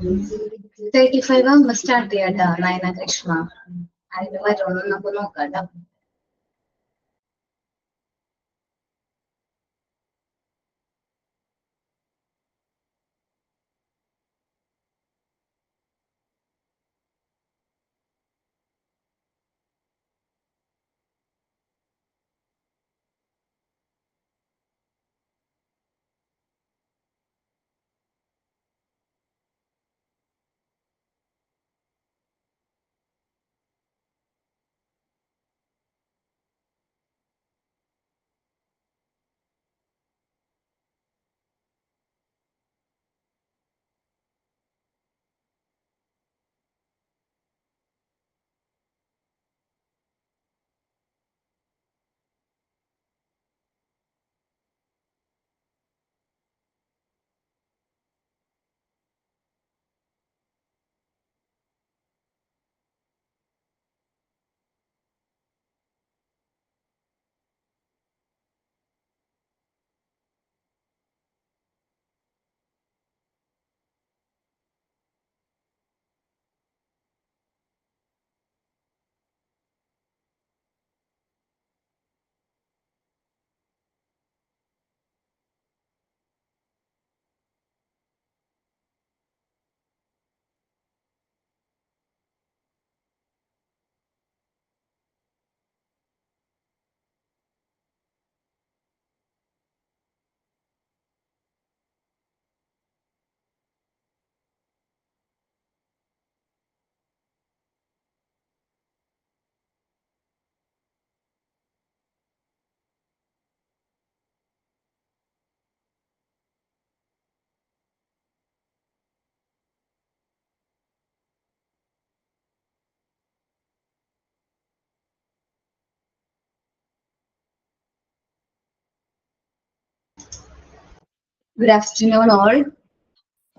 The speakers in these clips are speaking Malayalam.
35 ആകുമ്പോ സ്റ്റാർട്ട് ചെയ്യാട്ടോ നയന കൃഷ്ണ. അതിന് വരുമെന്ന് നമുക്ക് നോക്കാട്ടോ. Good afternoon all.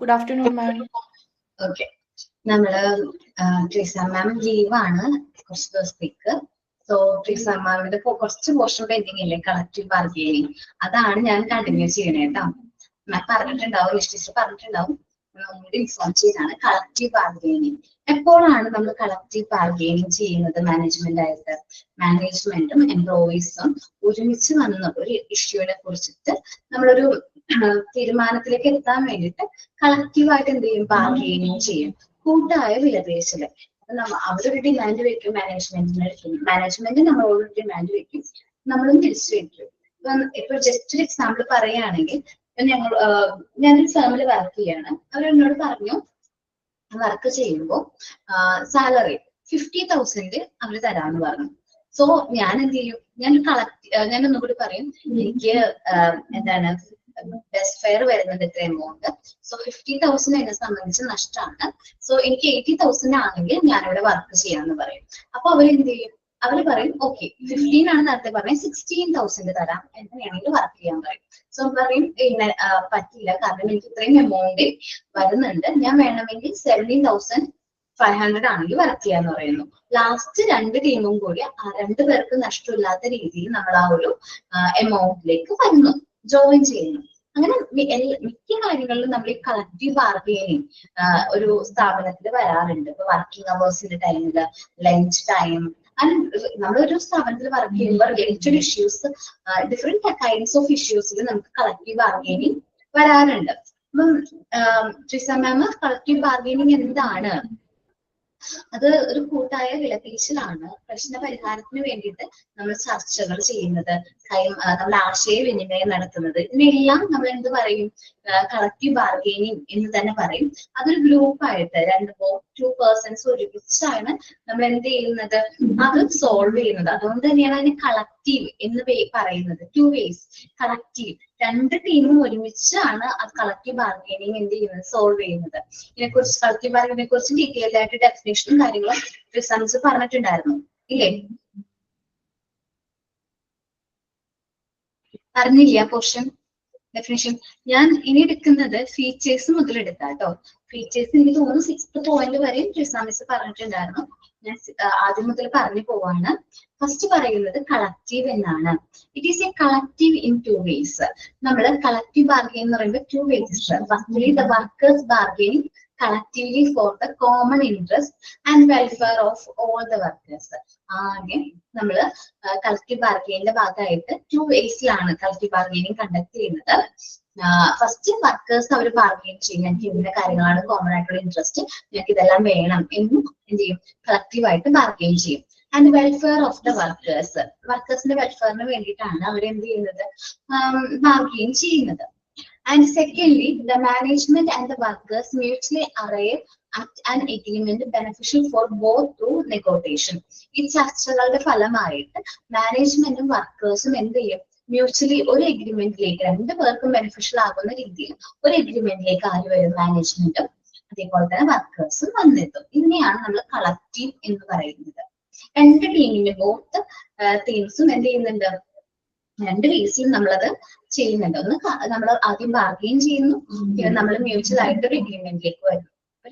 Good afternoon, ma'am. Okay. നമ്മള് ട്രീസ മാം ലീവാണ് കുറച്ച് ദിവസത്തേക്ക്. സോ ട്രീസ മാമിന്റെ കുറച്ച് പോർഷൻ പെൻഡിങ് ഇല്ലേ, കളക്റ്റീവ് ബാർഗെയിനിങ്, അതാണ് ഞാൻ കണ്ടിന്യൂ ചെയ്യണേ കേട്ടോ. മാം പറഞ്ഞിട്ടുണ്ടാവും, ടീച്ചർ പറഞ്ഞിട്ടുണ്ടാവും, ഒന്നുകൂടി ഇൻഫോം ചെയ്താണ്. കളക്റ്റീവ് ബാർഗെയിനിങ് എപ്പോഴാണ് നമ്മൾ കളക്റ്റീവ് ബാർഗെയിനിങ് ചെയ്യുന്നത്? മാനേജ്മെന്റും എംപ്ലോയീസും ഒരുമിച്ച് വന്ന് ഒരു ഇഷ്യൂവിനെ കുറിച്ചിട്ട് നമ്മളൊരു തീരുമാനത്തിലേക്ക് എത്താൻ വേണ്ടിയിട്ട് കളക്റ്റീവായിട്ട് എന്ത് ചെയ്യും? ബാർഗെയിനിങ് ചെയ്യും, കൂട്ടായ വിലപേശല്. അവരൊരു ഡിമാൻഡ് വെക്കും, മാനേജ്മെന്റ് നമ്മളോട് ഡിമാൻഡ് വെക്കും, നമ്മളും തിരിച്ചു വെക്കും. ഇപ്പൊ ജസ്റ്റ് ഒരു എക്സാമ്പിൾ പറയുകയാണെങ്കിൽ, ഞാനൊരു ഫേമിൽ വർക്ക് ചെയ്യാണ്. അവരെന്നോട് പറഞ്ഞു വർക്ക് ചെയ്യുമ്പോൾ സാലറി 50,000 അവര് തരാമെന്ന് പറഞ്ഞു. സോ ഞാൻ എന്ത് ചെയ്യും? ഞാൻ ഒന്നുകൂടി പറയും, എനിക്ക് എന്താണ് ബെസ്റ്റ് ഫെയർ വരുന്നത് ഇത്ര എമൗണ്ട്. സോ 50,000 എന്നെ സംബന്ധിച്ച് നഷ്ടമാണ്. സോ എനിക്ക് 80,000 ആണെങ്കിൽ ഞാനിവിടെ വർക്ക് ചെയ്യാന്ന് പറയും. അപ്പൊ അവരെന്ത് ചെയ്യും? അവര് പറയും ഓക്കെ 15 ആണ് നേരത്തെ പറഞ്ഞത്, 16,000 തരാം, എന്ന് വേണമെങ്കിൽ വർക്ക് ചെയ്യാൻ പറയും. സോ പറയും പറ്റില്ല, കാരണം എനിക്ക് ഇത്രയും എമൗണ്ട് വരുന്നുണ്ട്, ഞാൻ വേണമെങ്കിൽ 17,500 ആണെങ്കിൽ വർക്ക് ചെയ്യാന്ന് പറയുന്നു. ലാസ്റ്റ് രണ്ട് ടീമും കൂടി ആ രണ്ടു പേർക്ക് നഷ്ടമില്ലാത്ത രീതിയിൽ നമ്മൾ ആ ഒരു എമൗണ്ടിലേക്ക് വരുന്നു, ജോയിൻ ചെയ്യുന്നു. അങ്ങനെ മിക്ക കാര്യങ്ങളിലും നമ്മൾ ഈ കളക്റ്റീവ് ബാർഗെയിനിങ് ഒരു സ്ഥാപനത്തിൽ വരാറുണ്ട്. ഇപ്പൊ വർക്കിംഗ് അവേഴ്സിന്റെ ടൈമില്, ലഞ്ച് ടൈം, നമ്മളൊരു സ്ഥാപനത്തിൽ വർക്ക് ചെയ്യുമ്പോൾ related issues, different kinds of ഇഷ്യൂസിൽ നമുക്ക് കളക്റ്റീവ് ബാർഗെയിനിങ് വരാറുണ്ട്. അപ്പം ട്രിസ മാം, കളക്റ്റീവ് ബാർഗെയിനിങ് എന്താണ്? അത് ഒരു കൂട്ടായ വിലപേശലാണ്. പ്രശ്ന പരിഹാരത്തിന് വേണ്ടിയിട്ട് നമ്മൾ ചർച്ചകൾ ചെയ്യുന്നത്, നമ്മൾ ആശയവിനിമയം നടത്തുന്നത്, ഇതിനെല്ലാം നമ്മൾ എന്ത് പറയും? കളക്റ്റീവ് ബാർഗെയിനിങ് എന്ന് തന്നെ പറയും. അതൊരു ഗ്രൂപ്പായിട്ട് ടു പേഴ്സൺസ് ഒരുമിച്ചാണ് നമ്മൾ എന്ത് ചെയ്യുന്നത്? അത് സോൾവ് ചെയ്യുന്നത്. അതുകൊണ്ട് തന്നെയാണ് അതിന് കളക്റ്റീവ് എന്ന് പറയുന്നത്. 2 ways കളക്റ്റീവ്, രണ്ട് ടീമും ഒരുമിച്ചാണ് അത് കളക്റ്റീവ് ബാർഗെയിനിങ് എന്ത് ചെയ്യുന്നത്? സോൾവ് ചെയ്യുന്നത്. ഇതിനെക്കുറിച്ച് കളക്റ്റീവ് ബാർഗെയിനിങ്ങിനെ കുറിച്ച് ഡീറ്റെയിൽഡ് ആയിട്ട് ഡെഫിനേഷനും കാര്യങ്ങളും റിസൾട്ട്സ് പറഞ്ഞിട്ടുണ്ടായിരുന്നു ഇല്ലേ? അറിഞ്ഞില്ല പോർഷൻ ഡെഫിനേഷൻ. ഞാൻ ഇനി എടുക്കുന്നത് ഫീച്ചേഴ്സ് മുതൽ എടുക്കാം കേട്ടോ. ഫീച്ചേഴ്സ് എനിക്ക് തോന്നുന്നു 6th പോയിന്റ് വരെ മിസ് പറഞ്ഞിട്ടുണ്ടായിരുന്നു. ഞാൻ ആദ്യം മുതൽ പറഞ്ഞു പോവാണ്. ഫസ്റ്റ് പറയുന്നത് കളക്റ്റീവ് എന്നാണ്. It is A collective in 2 ways. നമ്മൾ കളക്റ്റീവ് ബാർഗെയിൻ എന്ന് പറയുമ്പോൾ 2 ways. Firstly the workers bargaining collectively for the common interest and welfare of all the workers. ആദ്യം നമ്മൾ കളക്റ്റീവ് ബാർഗെയിനിന്റെ ഭാഗമായിട്ട് 2 waysലാണ് കളക്റ്റീവ് ബാർഗെയിനിങ് കണ്ടക്ട് ചെയ്യുന്നത്. ഫസ്റ്റ് വർക്കേഴ്സ് അവർ ബാർഗെയിൻ ചെയ്യും, എനിക്ക് ഇന്ന കാര്യങ്ങളാണ് കോമൺ ആയിട്ടുള്ള ഇൻട്രസ്റ്റ്, ഞങ്ങൾക്ക് ഇതെല്ലാം വേണം എന്നും എന്ത് ചെയ്യും, കളക്റ്റീവായിട്ട് ബാർഗെയിൻ ചെയ്യും. And welfare of the workers, വർക്കേഴ്സിന്റെ വെൽഫെയറിന് വേണ്ടിയിട്ടാണ് അവർ എന്ത് ചെയ്യുന്നത്, ബാർഗെയിൻ ചെയ്യുന്നത്. And secondly, the management and the workers mutually arrive at an agreement beneficial for both through negotiation. ഈ ചർച്ചകളുടെ ഫലമായിട്ട് മാനേജ്മെന്റും വർക്കേഴ്സും എന്ത് ചെയ്യും, മ്യൂച്വലി ഒരു എഗ്രിമെന്റിലേക്ക്, രണ്ടു പേർക്കും ബെനിഫിഷ്യൽ ആകുന്ന രീതിയിൽ ഒരു എഗ്രിമെന്റിലേക്ക് ആര് വരും, മാനേജ്മെന്റും അതേപോലെ തന്നെ വർക്കേഴ്സും വന്നെത്തും. ഇതിനെയാണ് നമ്മൾ കളക്റ്റീവ് എന്ന് പറയുന്നത്. രണ്ട് ടീമിന്റെ ബോത്ത് ടീംസും എന്ത് ചെയ്യുന്നുണ്ട്, രണ്ട് വേസിലും നമ്മളത് ചെയ്യുന്നുണ്ട്. ഒന്ന് നമ്മൾ ആദ്യം ബാർഗെയിൻ ചെയ്യുന്നു, പിന്നെ നമ്മൾ മ്യൂച്വൽ ആയിട്ട് ഒരു എഗ്രിമെന്റിലേക്ക് വരുന്നു. അപ്പൊ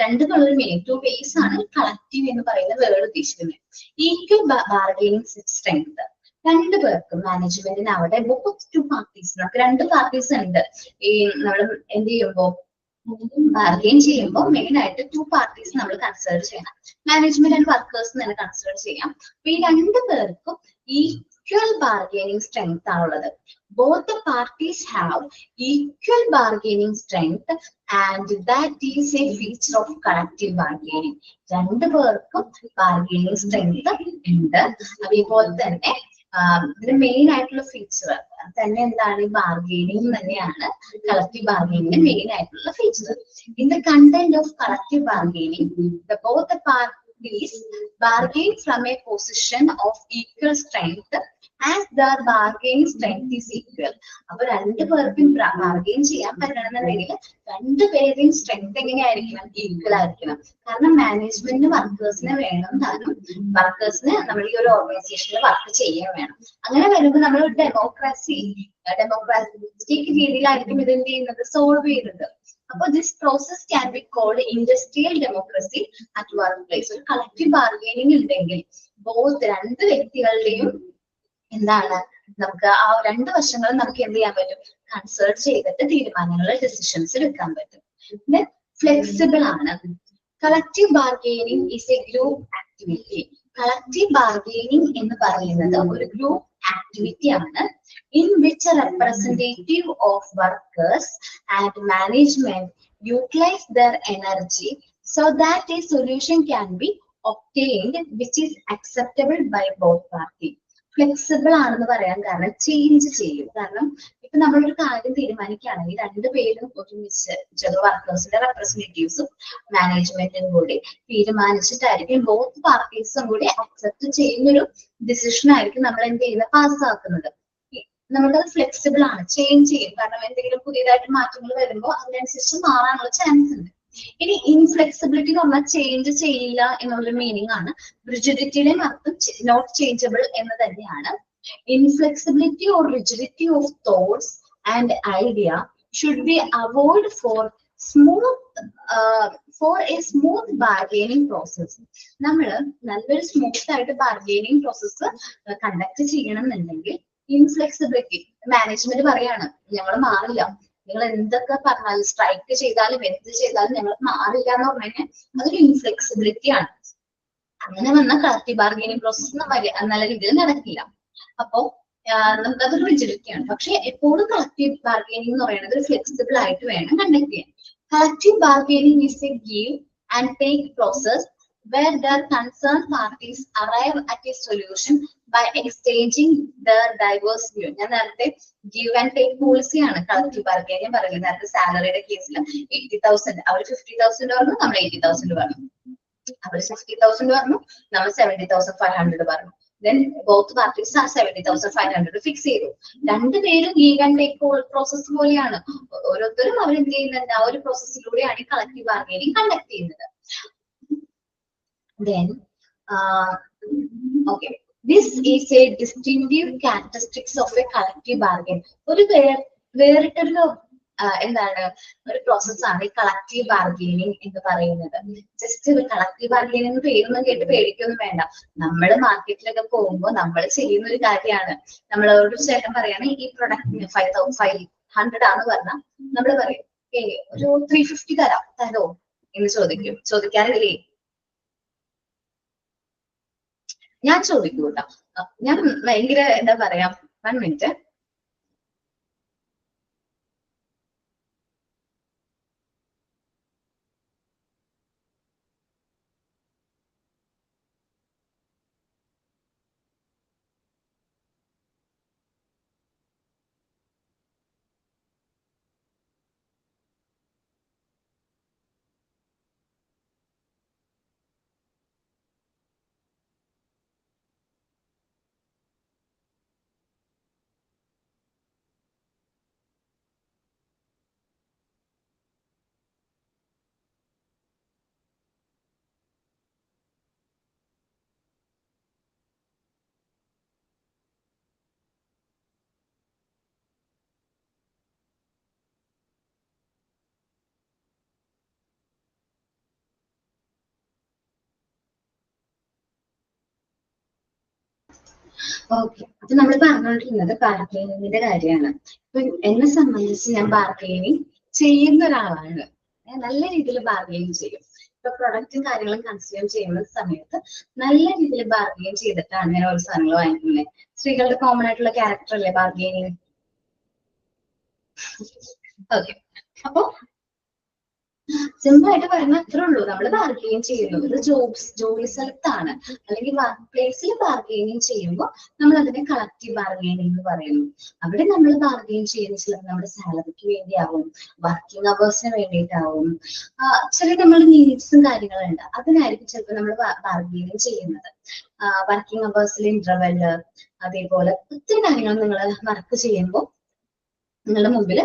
രണ്ടുള്ളൊരു മീനിങ്, 2 ways ആണ് കളക്റ്റീവ് എന്ന് പറയുന്ന വേർഡ് ഉദ്ദേശിക്കുന്നത്. ഈക്വൽ ബാർഗെയിനിങ് സ്ട്രെങ്ത്, രണ്ടു പേർക്കും മാനേജ്മെന്റിന് അവിടെ ബോത്ത് 2 parties, നമുക്ക് 2 parties ഉണ്ട്. ഈ നമ്മൾ എന്ത് ചെയ്യുമ്പോൾ ബാർഗെയിൻ ചെയ്യുമ്പോൾ മെയിൻ ആയിട്ട് 2 parties നമ്മൾ കൺസിഡർ ചെയ്യണം. മാനേജ്മെന്റ് ആൻഡ് വർക്കേഴ്സ് തന്നെ കൺസിഡർ ചെയ്യാം. അപ്പൊ ഈ രണ്ടു പേർക്കും equal bargaining strength ആണുള്ളത്. Both the parties have equal bargaining strength and that is a feature of collective bargaining. രണ്ടു പേർക്കും ബാർഗെയിനിങ് സ്ട്രെങ്ത് ഉണ്ട്. അതേപോലെ തന്നെ ഇതിന്റെ മെയിൻ ആയിട്ടുള്ള ഫീച്ചർ തന്നെ എന്താണ്, ബാർഗെയിനിങ് തന്നെയാണ് കളക്റ്റീവ് ബാർഗെയിനിങ്ങിന്റെ മെയിൻ ആയിട്ടുള്ള feature. In the content of collective bargaining both the parties bargain from a position of equal strength as their bargaining strength is equal. അപ്പൊ രണ്ടു പേർക്കും ബാർഗെയിൻ ചെയ്യാൻ പറ്റണമെന്നുണ്ടെങ്കിൽ രണ്ടുപേരുടെയും സ്ട്രെങ്ത് എങ്ങനെയായിരിക്കണം, ഈക്വൽ ആയിരിക്കണം. കാരണം മാനേജ്മെന്റിന് വർക്കേഴ്സിനെ വേണം, കാരണം വർക്കേഴ്സിന് നമ്മൾ ഈ ഒരു ഓർഗനൈസേഷനിൽ വർക്ക് ചെയ്യാൻ വേണം. അങ്ങനെ വരുമ്പോൾ നമ്മൾ ഡെമോക്രാറ്റിക് രീതിയിലായിരിക്കും ഇത് എന്ത് ചെയ്യുന്നത്, സോൾവ് ചെയ്യുന്നത്. അപ്പൊ this process can be called industrial democracy at workplace. ഒരു കളക്റ്റീവ് ബാർഗെയിനിങ് ഉണ്ടെങ്കിൽ ബോത്ത് രണ്ട് വ്യക്തികളുടെയും എന്താണ്, നമുക്ക് ആ 2 വശങ്ങളും നമുക്ക് എന്ത് ചെയ്യാൻ പറ്റും, കൺസൾട്ട് ചെയ്തിട്ട് തീരുമാനങ്ങൾ, ഡിസിഷൻസ് എടുക്കാൻ പറ്റും. പിന്നെ ഫ്ലെക്സിബിൾ ആണ്. Collective bargaining is A group activity. Collective bargaining എന്ന് പറയുന്നത് ഒരു ഗ്രൂപ്പ് ആക്ടിവിറ്റി ആണ്, in which a representative of workers and management utilize their energy so that a solution can be obtained which is acceptable by both parties. Flexible ആണെന്ന് പറയാൻ കാരണം ചേഞ്ച് ചെയ്യും. കാരണം ഇപ്പൊ നമ്മളൊരു കാര്യം തീരുമാനിക്കുകയാണെങ്കിൽ രണ്ടുപേരും ഒരുമിച്ച് വർക്കേഴ്സിന്റെ റെപ്രസെന്റേറ്റീവ്സും മാനേജ്മെന്റും കൂടി തീരുമാനിച്ചിട്ടായിരിക്കും ബോത്ത് പാർട്ടീസും കൂടി അക്സെപ്റ്റ് ചെയ്യുന്നൊരു ഡിസിഷൻ ആയിരിക്കും നമ്മൾ എന്ത് ചെയ്യുന്നത്, പാസ്സാക്കുന്നത്. നമുക്കത് ഫ്ലെക്സിബിൾ ആണ്, ചേഞ്ച് ചെയ്യും. കാരണം എന്തെങ്കിലും പുതിയതായിട്ട് മാറ്റങ്ങൾ വരുമ്പോൾ അതിനനുസരിച്ച് മാറാനുള്ള ചാൻസ് ഉണ്ട്. ഇനി ഇൻഫ്ലെക്സിബിലിറ്റി എന്ന് പറഞ്ഞാൽ ചേഞ്ച് ചെയ്യില്ല എന്നുള്ള മീനിങ് ആണ്. റിജിഡിറ്റിയുടെയും അർത്ഥം നോട്ട് ചേഞ്ചബിൾ എന്ന് തന്നെയാണ്. Inflexibility or rigidity of thoughts and idea should be avoid for a smooth bargaining process. നമ്മൾ നല്ലൊരു സ്മൂത്ത് ആയിട്ട് ബാർഗെയിനിങ് പ്രോസസ് കണ്ടക്ട് ചെയ്യണം എന്നുണ്ടെങ്കിൽ ഇൻഫ്ലെക്സിബിലിറ്റി, മാനേജ്മെന്റ് പറയാണ് ഞങ്ങൾ മാറില്ല, നിങ്ങൾ എന്തൊക്കെ പറഞ്ഞാലും സ്ട്രൈക്ക് ചെയ്താലും എന്ത് ചെയ്താലും ഞങ്ങൾ മാറില്ല എന്ന് പറഞ്ഞു കഴിഞ്ഞാൽ അതൊരു ഇൻഫ്ലെക്സിബിലിറ്റി ആണ്. അങ്ങനെ വന്ന കളക്റ്റീവ് ബാർഗെയിനിങ് പ്രോസസ് നല്ല രീതിയിൽ നടക്കില്ല. അപ്പോ നമുക്കതൊരു റിജിഡിറ്റിയാണ്. പക്ഷെ എപ്പോഴും കളക്റ്റീവ് ബാർഗെയിനിങ് എന്ന് പറയുന്നത് ഫ്ലെക്സിബിൾ ആയിട്ട് വേണം കണ്ടക്ട് ചെയ്യാൻ. Collective bargaining is A give and take process where the concerned parties arrive at a solution by exchanging their diverse view. ഞാൻ നേരത്തെ ഗീവ് ആൻഡ് ടേക്ക് പോളിസി ആണ് കളക്റ്റീവ് ബാർഗെയിനിങ് പറയുന്നത്. നേരത്തെ സാലറിയുടെ കേസിൽ 80,000 അവർ 50,000 പറഞ്ഞു, നമ്മൾ 80,000 പറഞ്ഞു. അവർ 60,000 പറഞ്ഞു, നമ്മൾ 70,500 പറഞ്ഞു. Then both parties are 70,500 fix ചെയ്തു. രണ്ടുപേരും ഗീവ് ആൻഡ് ടേക്ക് പ്രോസസ് പോലെയാണ്. ഓരോരുത്തരും അവരെന്ത് ചെയ്യുന്നുണ്ട്, ആ ഒരു പ്രോസസ്സിലൂടെയാണ് ഈ കളക്റ്റീവ് ബാർഗെയിനിങ് കണ്ടക്ട് ചെയ്യുന്നത്. Then, okay, this is a distinctive characteristics of a collective bargain. ഒരു വേറിട്ടൊരു എന്താണ് ഒരു പ്രോസസ്സാണ് ഈ കളക്റ്റീവ് ബാർഗെയിനിങ് എന്ന് പറയുന്നത്. ജസ്റ്റ് കളക്റ്റീവ് ബാർഗെയിനിങ് പേരൊന്നും കേട്ട് പേടിക്കൊന്നും വേണ്ട. നമ്മൾ മാർക്കറ്റിലൊക്കെ പോകുമ്പോൾ നമ്മൾ ചെയ്യുന്ന ഒരു കാര്യമാണ്. നമ്മളോട് ചേട്ടൻ പറയാണ് ഈ പ്രൊഡക്റ്റിന് 500 ആണ് പറഞ്ഞാൽ നമ്മൾ പറയും ഒരു 350 തരോ എന്ന് ചോദിക്കാറില്ലേ? ഞാൻ ചോദിക്കൂ കേട്ടോ. ഞാൻ ഭയങ്കര എന്താ പറയാ, 1 മിനിറ്റ്. ഓക്കെ, അപ്പൊ നമ്മൾ പറഞ്ഞുകൊണ്ടിരുന്നത് ബാർഗെയിനിങ്ങിന്റെ കാര്യമാണ്. ഇപ്പൊ എന്നെ സംബന്ധിച്ച് ഞാൻ ബാർഗെയിനിങ് ചെയ്യുന്ന ഒരാളാണ്. നല്ല രീതിയിൽ ബാർഗെയിൻ ചെയ്യും. ഇപ്പൊ പ്രൊഡക്റ്റും കാര്യങ്ങളും കൺസ്യൂം ചെയ്യുന്ന സമയത്ത് നല്ല രീതിയിൽ ബാർഗെയിൻ ചെയ്തിട്ടാണ് ഞാൻ ഓരോ സാധനങ്ങൾ വാങ്ങിക്കുന്നത്. സ്ത്രീകളുടെ കോമൺ ആയിട്ടുള്ള ക്യാരക്ടർ അല്ലേ ബാർഗെയിനിങ്. ഓക്കെ, അപ്പൊ സിമ്പിൾ ആയിട്ട് പറയുന്നത് അത്രേ ഉള്ളൂ. നമ്മൾ ബാർഗെയിൻ ചെയ്യുന്നു, ഇത് ജോലി സ്ഥലത്താണ് അല്ലെങ്കിൽ വർക്ക് പ്ലേസിൽ ബാർഗെയിനിങ് ചെയ്യുമ്പോൾ നമ്മൾ അതിനെ കളക്റ്റീവ് ബാർഗെയിനിങ് എന്ന് പറയുന്നു. അവിടെ നമ്മൾ ബാർഗെയിൻ ചെയ്യുന്ന ചിലപ്പോൾ നമ്മുടെ സാലറിക്ക് വേണ്ടിയാവും, വർക്കിംഗ് അവേഴ്സിന് വേണ്ടിയിട്ടാവും, ചില നമ്മളുടെ നീഡ്സും കാര്യങ്ങളുണ്ട്, അതിനായിരിക്കും ചിലപ്പോൾ നമ്മൾ ബാർഗെയിനിങ് ചെയ്യുന്നത്. വർക്കിംഗ് അവേഴ്സിൽ ഇന്റർവെല്, അതേപോലെ ഒത്തിരി കാര്യങ്ങൾ നിങ്ങൾ വർക്ക് ചെയ്യുമ്പോൾ നിങ്ങളുടെ മുമ്പിൽ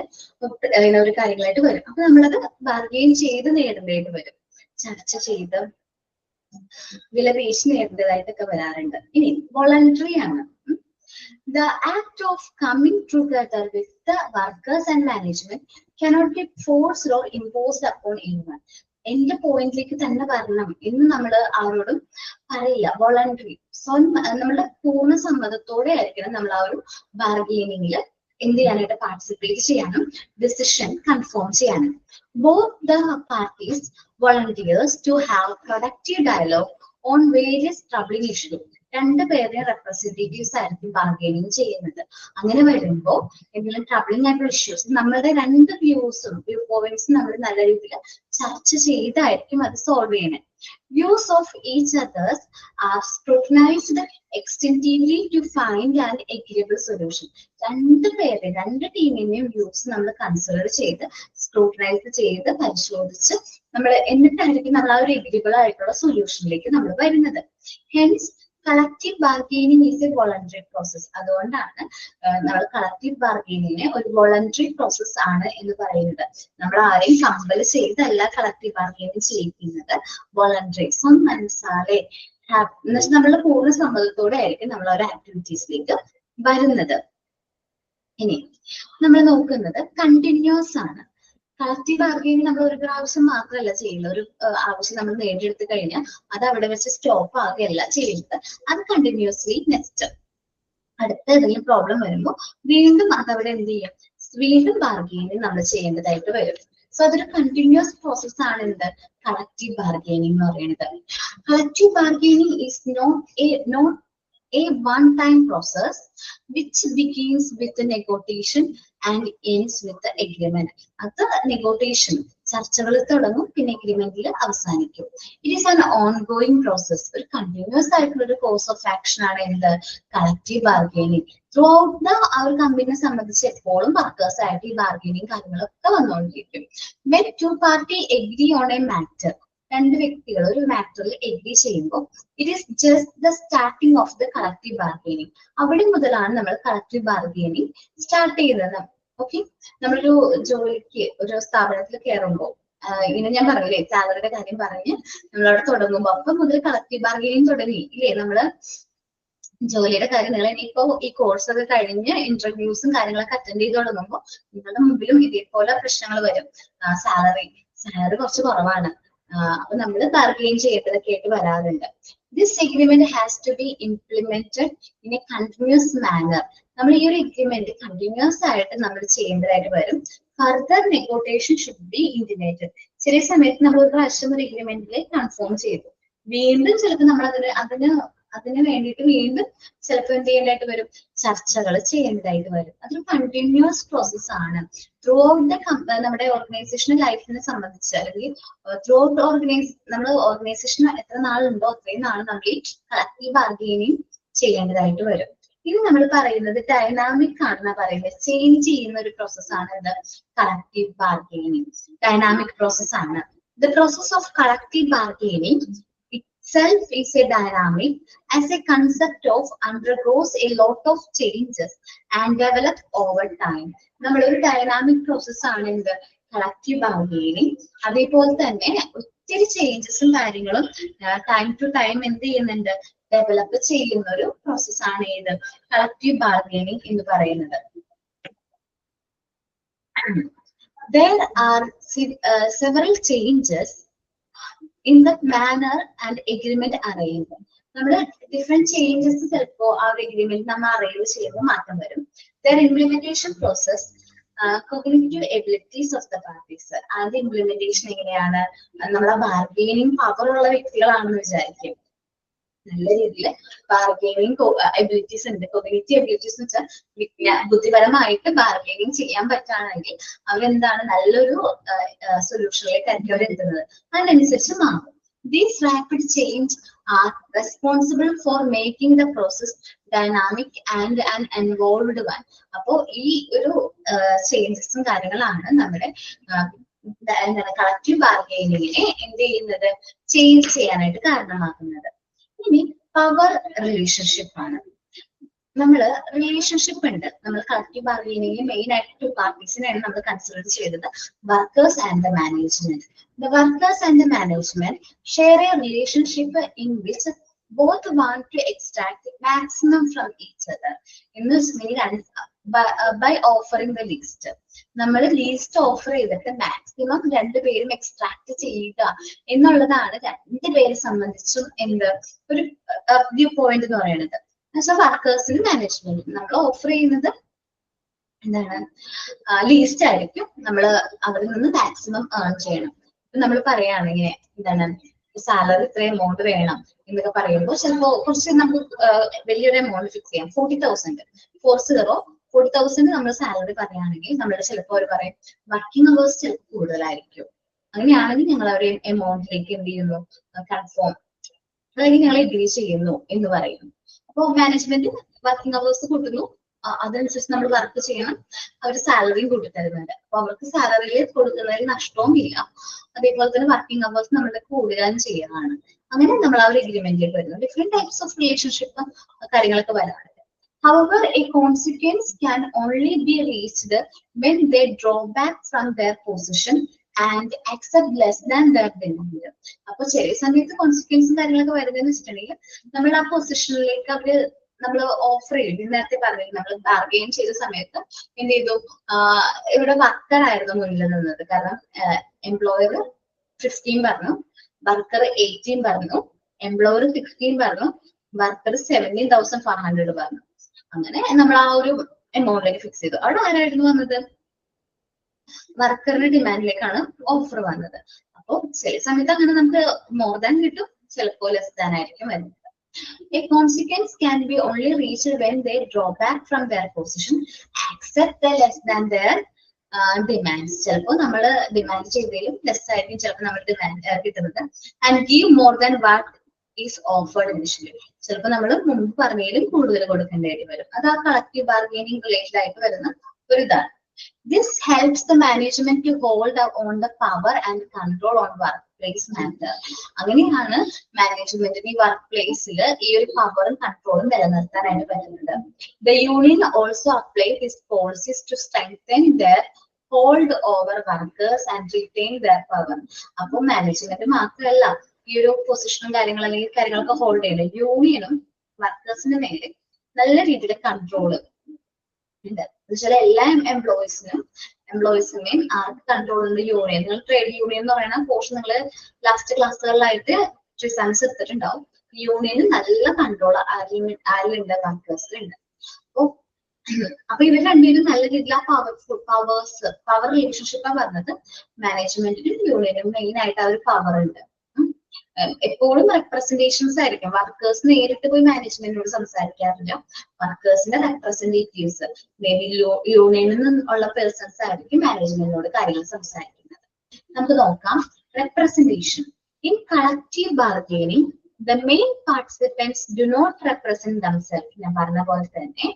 ഒരു കാര്യങ്ങളായിട്ട് വരും. അപ്പൊ നമ്മളത് ബാർഗെയിൻ ചെയ്ത് നേടേണ്ടതായിട്ട് വരും, ചർച്ച ചെയ്ത് വിലപേശി നേടേണ്ടതായിട്ടൊക്കെ വരാറുണ്ട്. ഇനി വോളണ്ടറി ആണ്. The act of coming together with the workers and management cannot be forced or imposed upon anyone. എന്റെ പോയിന്റിലേക്ക് തന്നെ വരണം എന്ന് നമ്മൾ ആരോടും പറയില്ല. വോളണ്ടറി, നമ്മളുടെ പൂർണ്ണ സമ്മതത്തോടെ ആയിരിക്കണം നമ്മൾ ആ ഒരു ബാർഗെയിനിങ്ങിൽ എന്ത് ചെയ്യാനായിട്ട് പാർട്ടിസിപ്പേറ്റ് ചെയ്യാനും ഡിസിഷൻ കൺഫേം ചെയ്യാനും. Both the parties volunteers to have productive dialogue on various troubling issue. രണ്ടുപേരുടെയും റെപ്രസെന്റേറ്റീവ്സ് ആയിരിക്കും ബാർഗെയിനിങ് ചെയ്യുന്നത്. അങ്ങനെ വരുമ്പോൾ എന്തെങ്കിലും ട്രബിളിംഗ് ആയിട്ടുള്ള ഇഷ്യൂസ് നമ്മളുടെ രണ്ട് വ്യൂ പോയിന്റ്സും നമ്മൾ നല്ല രീതിയിൽ ചർച്ച ചെയ്തായിരിക്കും അത് സോൾവ് ചെയ്യുന്നത്. Views of each others are scrutinized extensively to find an agreeable solution. രണ്ട് ടീമിന്റെയും വ്യൂസ് നമ്മൾ കൺസിഡർ ചെയ്ത് സ്ക്രൂട്ടനൈസ് ചെയ്ത് പരിശോധിച്ച് നമ്മൾ എന്നിട്ടായിരിക്കും നമ്മൾ ആ ഒരു എഗ്രിബിൾ ആയിട്ടുള്ള സൊല്യൂഷനിലേക്ക് നമ്മൾ വരുന്നത്. Hence collective bargaining is A voluntary process. അതുകൊണ്ടാണ് നമ്മൾ കളക്റ്റീവ് ബാർഗെയിനിങ്ങിനെ ഒരു വോളണ്ടറി പ്രോസസ് ആണ് എന്ന് പറയുന്നത്. നമ്മൾ ആരെയും കമ്പൽ ചെയ്തല്ല കളക്റ്റീവ് ബാർഗെയിനിങ് ചെയ്യിക്കുന്നത്, വോളണ്ടറി സ്വന്തം മനസ്സാലെ എന്നുവെച്ചാൽ നമ്മളുടെ പൂർണ്ണ സമ്മതത്തോടെ ആയിരിക്കും നമ്മൾ ഒരു ആക്ടിവിറ്റീസിലേക്ക് വരുന്നത്. ഇനി നമ്മൾ നോക്കുന്നത് കണ്ടിന്യൂസ് ആണ്. കളക്റ്റീവ് ബാർഗെയിനിങ് നമ്മൾ ഒരു പ്രാവശ്യം മാത്രമല്ല ചെയ്യുന്നത്. ഒരു ആവശ്യം നമ്മൾ നേടിയെടുത്ത് കഴിഞ്ഞാൽ അത് അവിടെ വെച്ച് സ്റ്റോപ്പ് ആകുകയല്ല ചെയ്യുന്നത്, അത് കണ്ടിന്യൂസ്ലി നെക്സ്റ്റ് അടുത്ത ഏതെങ്കിലും പ്രോബ്ലം വരുമ്പോൾ വീണ്ടും അതവിടെ എന്ത് ചെയ്യും, വീണ്ടും ബാർഗെയിനിങ് നമ്മൾ ചെയ്യേണ്ടതായിട്ട് വരും. സോ അതൊരു കണ്ടിന്യൂസ് പ്രോസസ് ആണ് എന്ത് കളക്റ്റീവ് ബാർഗെയിനിങ് എന്ന് പറയുന്നത്. Collective bargaining is not a one-time process which begins with the negotiation and ends with the agreement. അത് negotiation ചർച്ചകൾ തുടങ്ങും, പിന്നെ എഗ്രിമെന്റിൽ അവസാനിക്കും. It is an ongoing process. ഒരു കണ്ടിന്യൂസ് ആയിട്ടുള്ള ഒരു കോഴ്സ് ഓഫ് ആക്ഷൻ ആണ് എന്ത് collective bargaining. Through out the ആ ഒരു കമ്പനിയെ സംബന്ധിച്ച് എപ്പോഴും വർക്കേഴ്സ് ആയിട്ട് ഈ ബാർഗെയിനിങ് കാര്യങ്ങളൊക്കെ വന്നുകൊണ്ടിരിക്കും. when two party agree on a matter, രണ്ട് വ്യക്തികൾ ഒരു മാറ്ററിൽ എഗ്രി ചെയ്യുമ്പോൾ it is just the starting of the collective bargaining. അവിടെ മുതലാണ് നമ്മൾ കളക്റ്റീവ് ബാർഗെയിനിങ് സ്റ്റാർട്ട് ചെയ്യുന്നത്. ഓക്കെ, നമ്മളൊരു ജോലിക്ക് ഒരു സ്ഥാപനത്തിൽ കയറുമ്പോൾ ഇങ്ങനെ ഞാൻ പറഞ്ഞില്ലേ സാലറിയുടെ കാര്യം പറഞ്ഞ് നമ്മളവിടെ തുടങ്ങുമ്പോൾ അപ്പം മുതൽ കളക്റ്റീവ് ബാർഗെയിനിങ് തുടങ്ങി ഇല്ലേ. നമ്മള് ജോലിയുടെ കാര്യം നിങ്ങൾ ഇനിയിപ്പോ ഈ കോഴ്സ് ഒക്കെ കഴിഞ്ഞ് ഇന്റർവ്യൂസും കാര്യങ്ങളൊക്കെ അറ്റൻഡ് ചെയ്ത് തുടങ്ങുമ്പോൾ നിങ്ങളുടെ മുമ്പിലും ഇതേപോലെ പ്രശ്നങ്ങൾ വരും. സാലറി കുറച്ച് കുറവാണ്, അപ്പൊ നമ്മൾ ബാർഗെയിൻ ചെയ്തതൊക്കെ ആയിട്ട് വരാറുണ്ട്. This agreement has to be implemented in a continuous manner. നമ്മൾ ഈ ഒരു എഗ്രിമെന്റ് കണ്ടിന്യൂസ് ആയിട്ട് നമ്മൾ ചെയ്യേണ്ടതായിട്ട് വരും. Further negotiation should be intimated. ചില സമയത്ത് നമ്മൾ ഒരു പ്രാവശ്യം ഒരു എഗ്രിമെന്റിൽ കൺഫേം ചെയ്തു, വീണ്ടും ചിലപ്പോൾ നമ്മൾ അതിന് വേണ്ടിയിട്ട് വീണ്ടും ചിലപ്പോൾ എന്ത് ചെയ്യേണ്ടതായിട്ട് വരും, ചർച്ചകൾ ചെയ്യേണ്ടതായിട്ട് വരും. അതൊരു കണ്ടിന്യൂസ് പ്രോസസ് ആണ്. ത്രൂ ഔട്ട് നമ്മുടെ ഓർഗനൈസേഷൻ ലൈഫിനെ സംബന്ധിച്ച്, അല്ലെങ്കിൽ ത്രൂ ഔട്ട് നമ്മൾ ഓർഗനൈസേഷൻ എത്ര നാളുണ്ടോ അത്രയും നാൾ നമ്മൾ ഈ കളക്റ്റീവ് ബാർഗെയിനിങ് ചെയ്യേണ്ടതായിട്ട് വരും. ഇനി നമ്മൾ പറയുന്നത് ഡൈനാമിക് ആണെന്നാ പറയുന്നത്, ചേഞ്ച് ചെയ്യുന്ന ഒരു പ്രോസസ് ആണ് ഇത് കളക്റ്റീവ് ബാർഗെയിനിങ്. ഡൈനാമിക് പ്രോസസ് ആണ്. The process of collective bargaining itself is a dynamic as a concept of undergoes a lot of changes and develop over time. നമ്മളൊരു ഡൈനാമിക് പ്രോസസ് ആണ് ഇത് കളക്റ്റീവ് ബാർഗെയിനിങ്. അതേപോലെ തന്നെ ഒത്തിരി ചേഞ്ചസും കാര്യങ്ങളും ടൈം ടു ടൈം എന്ത് ചെയ്യുന്നുണ്ട്, ഡെവലപ്പ് ചെയ്യുന്ന ഒരു പ്രോസസ് ആണ് ഇത് കളക്റ്റീവ് ബാർഗെയിനിങ് എന്ന് പറയുന്നത്. There are several changes in the manner and agreement arrangement. നമ്മൾ ഡിഫറെന്റ് ചേഞ്ചസ് ചിലപ്പോ ആ ഒരു എഗ്രിമെന്റ് നമ്മൾ അറേഞ്ച് ചെയ്യുമ്പോൾ മാറ്റം വരും. Their implementation process, cognitive abilities of the parties. അതിന്റെ ഇംപ്ലിമെന്റേഷൻ എങ്ങനെയാണ്, നമ്മളെ ബാർഗെയിനിങ് പവർ ഉള്ള വ്യക്തികളാണെന്ന് വിചാരിക്കും, നല്ല രീതിയിൽ ബാർഗെയിനിങ് എബിലിറ്റീസ് ഉണ്ട്. കോഗ്നിറ്റീവ് എബിലിറ്റീസ് എന്ന് വെച്ചാൽ ബുദ്ധിപരമായിട്ട് ബാർഗെയിനിങ് ചെയ്യാൻ പറ്റുകയാണെങ്കിൽ അവരെന്താണ് നല്ലൊരു സൊല്യൂഷനിലേക്കായിരിക്കും അവരെത്തുന്നത്. അതിനനുസരിച്ച് മാറും. These rapid change are responsible for making the process dynamic and an involved one. അപ്പോ ഈ ഒരു ചേഞ്ചസും കാര്യങ്ങളാണ് നമ്മുടെ കളക്റ്റീവ് ബാർഗെയിനിങ്ങിനെ എന്ത് ചെയ്യുന്നത്, ചേഞ്ച് ചെയ്യാനായിട്ട് കാരണമാക്കുന്നത്. ഇനി പവർ റിലേഷൻഷിപ്പ് ആണ്. നമ്മള് റിലേഷൻഷിപ്പ് ഉണ്ട്. നമ്മൾ കളക്റ്റീവ് ബാർഗെയിനിങ്ങിൽ മെയിൻ ആയിട്ട് ടു പാർട്ടീസിനെയാണ് നമ്മൾ കൺസിഡർ ചെയ്തത്, workers and the management. The workers and the management share a relationship in which both want to extract the maximum from each other. In this mean by offering the least. നമ്മൾ ലീസ്റ്റ് ഓഫർ ചെയ്തിട്ട് മാക്സിമം രണ്ടുപേരും എക്സ്ട്രാക്ട് ചെയ്യുക എന്നുള്ളതാണ് രണ്ടുപേരെ സംബന്ധിച്ചും എന്ത് ഒരു വ്യൂ പോയിന്റ് എന്ന് പറയുന്നത്. വർക്കേഴ്സിനും മാനേജ്മെന്റിനും നമ്മൾ ഓഫർ ചെയ്യുന്നത് എന്താണ്, ലീസ്റ്റ് ആയിരിക്കും. നമ്മൾ അവരിൽ നിന്ന് മാക്സിമം ഏൺ ചെയ്യണം. നമ്മൾ പറയുകയാണെങ്കിൽ എന്താണ്, സാലറി ഇത്ര എമൗണ്ട് വേണം എന്നൊക്കെ പറയുമ്പോൾ ചിലപ്പോ കുറച്ച് നമുക്ക് വലിയൊരു എമൗണ്ട് ഫിക്സ് ചെയ്യാം. 40,000 40,000 നമ്മൾ സാലറി പറയുകയാണെങ്കിൽ നമ്മൾ ചിലപ്പോൾ അവർ പറയും വർക്കിംഗ് അവേഴ്സ് ചിലപ്പോൾ കൂടുതലായിരിക്കും. അങ്ങനെയാണെങ്കിൽ ഞങ്ങൾ അവരെ എമൗണ്ടിലേക്ക് എന്ത് ചെയ്യുന്നു, കൺഫേം അല്ലെങ്കിൽ ഞങ്ങൾ എഗ്രി ചെയ്യുന്നു എന്ന് പറയുന്നു. അപ്പോൾ മാനേജ്മെന്റ് വർക്കിംഗ് അവേഴ്സ് കൂട്ടുന്നു, അതനുസരിച്ച് നമ്മൾ വർക്ക് ചെയ്യണം, അവർ സാലറിയും കൂട്ടി തരുന്നുണ്ട്. അപ്പൊ അവർക്ക് സാലറിയിൽ കൊടുക്കുന്നതിൽ നഷ്ടവും ഇല്ല. അതേപോലെ തന്നെ വർക്കിംഗ് അവേഴ്സ് നമ്മുടെ കൂടുതലും ചെയ്യുന്നതാണ്. അങ്ങനെ നമ്മൾ ആ ഒരു എഗ്രിമെന്റിലേക്ക് വരുന്നു. ഡിഫറെന്റ് ടൈപ്സ് ഓഫ് റിലേഷൻഷിപ്പ് കാര്യങ്ങളൊക്കെ വരാറുണ്ട്. However, a consequence can only be reached when they draw back from their position and accept less than their demand. അപ്പൊ ചില സമയത്ത് കോൺസിക്വൻസും കാര്യങ്ങളൊക്കെ വരുന്നതെന്ന് വെച്ചിട്ടുണ്ടെങ്കിൽ നമ്മൾ ആ പൊസിഷനിലേക്ക് അവര് നമ്മൾ ഓഫർ ചെയ്യും. നേരത്തെ പറഞ്ഞില്ല, നമ്മൾ ബാർഗെയിൻ ചെയ്ത സമയത്ത് എന്ത് ചെയ്തു, ഇവിടെ വർക്കർ ആയിരുന്നു മുന്നിൽ നിന്നത്. കാരണം എംപ്ലോയർ 15 പറഞ്ഞു, വർക്കർ 18 പറഞ്ഞു, എംപ്ലോയർ 16 പറഞ്ഞു, വർക്കർ 17,500 പറഞ്ഞു. അങ്ങനെ നമ്മൾ ആ ഒരു എമൗണ്ടിലേക്ക് ഫിക്സ് ചെയ്തു. അവിടെ ആരായിരുന്നു വന്നത്, വർക്കറിന്റെ ഡിമാൻഡിലേക്കാണ് ഓഫർ വന്നത്. അപ്പോൾ ചില സമയത്ത് അങ്ങനെ നമുക്ക് മോർ ദാൻ കിട്ടും, ചിലപ്പോൾ ലെസ് ദാൻ ആയിരിക്കും വരുന്നത്. A consequence can be only reached when they draw back from their position, accept the less than their demands. ചിലപ്പോൾ നമ്മൾ ഡിമാൻഡ് ചെയ്തതിലും ലെസ് ആയിരിക്കും ചിലപ്പോൾ നമ്മൾ ഡിമാൻഡ് കിട്ടുന്നത്. And give more than what is offered initially. ചിലപ്പോൾ നമ്മൾ മുമ്പ് പറഞ്ഞതിലും കൂടുതൽ കൊടുക്കേണ്ടി വരും. അത് ആ കളക്റ്റീവ് ബാർഗെയിനിങ് റിലേറ്റഡ് ആയിട്ട് വരുന്ന ഒരു ഇതാണ്. This helps the management to hold on the power and control on workplace matter. അങ്ങനെയാണ് മാനേജ്മെന്റിന് ഈ വർക്ക് പ്ലേസിൽ ഈ ഒരു പവറും കൺട്രോളും നിലനിർത്താനായിട്ട് പറ്റുന്നത്. The union also apply these policies to strengthen their hold over workers and retain their power. അപ്പോൾ മാനേജ്മെന്റ് മാത്രമല്ല ഈ ഒരു പൊസിഷനും കാര്യങ്ങൾ അല്ലെങ്കിൽ കാര്യങ്ങളൊക്കെ ഹോൾഡ് ചെയ്യുന്നത്, യൂണിയനും വർക്കേഴ്സിന്റെ മേലെ നല്ല രീതിയിൽ കൺട്രോള് ഉണ്ട്. എന്നുവെച്ചാൽ എല്ലാ എംപ്ലോയീസിനെയും ആർക്ക് കൺട്രോൾ ഉണ്ട്, യൂണിയൻ. നിങ്ങൾ ട്രേഡ് യൂണിയൻ എന്ന് പറയുന്ന പോർഷൻ നിങ്ങൾ ലാസ്റ്റ് ക്ലാസ്സുകളിലായിട്ട് റിസൾട്ട്സ് എടുത്തിട്ടുണ്ടാവും. യൂണിയന് നല്ല കൺട്രോൾ ആരിലുണ്ട്, വർക്കേഴ്സിലുണ്ട്. അപ്പോൾ അപ്പൊ ഇവർ രണ്ടുപേരും നല്ല രീതിയിൽ ആ പവർ റിലേഷൻഷിപ്പാണ് പറഞ്ഞത്. മാനേജ്മെന്റിനും യൂണിയനും മെയിൻ ആയിട്ട് ആ ഒരു പവർ ഉണ്ട്. എപ്പോഴും റെപ്രസെന്റേഷൻസ് ആയിരിക്കും. വർക്കേഴ്സ് നേരിട്ട് പോയി മാനേജ്മെന്റിനോട് സംസാരിക്കാറില്ല. വർക്കേഴ്സിന്റെ റെപ്രസെന്റേറ്റീവ്സ് മേ ബി യൂണിയനിൽ നിന്നുള്ള പേഴ്സൺസ് ആയിരിക്കും മാനേജ്മെന്റിനോട് കാര്യങ്ങൾ സംസാരിക്കുന്നത്. നമുക്ക് നോക്കാം. Representation in collective bargaining the main participants do not represent themselves. ഞാൻ പറഞ്ഞ പോലെ തന്നെ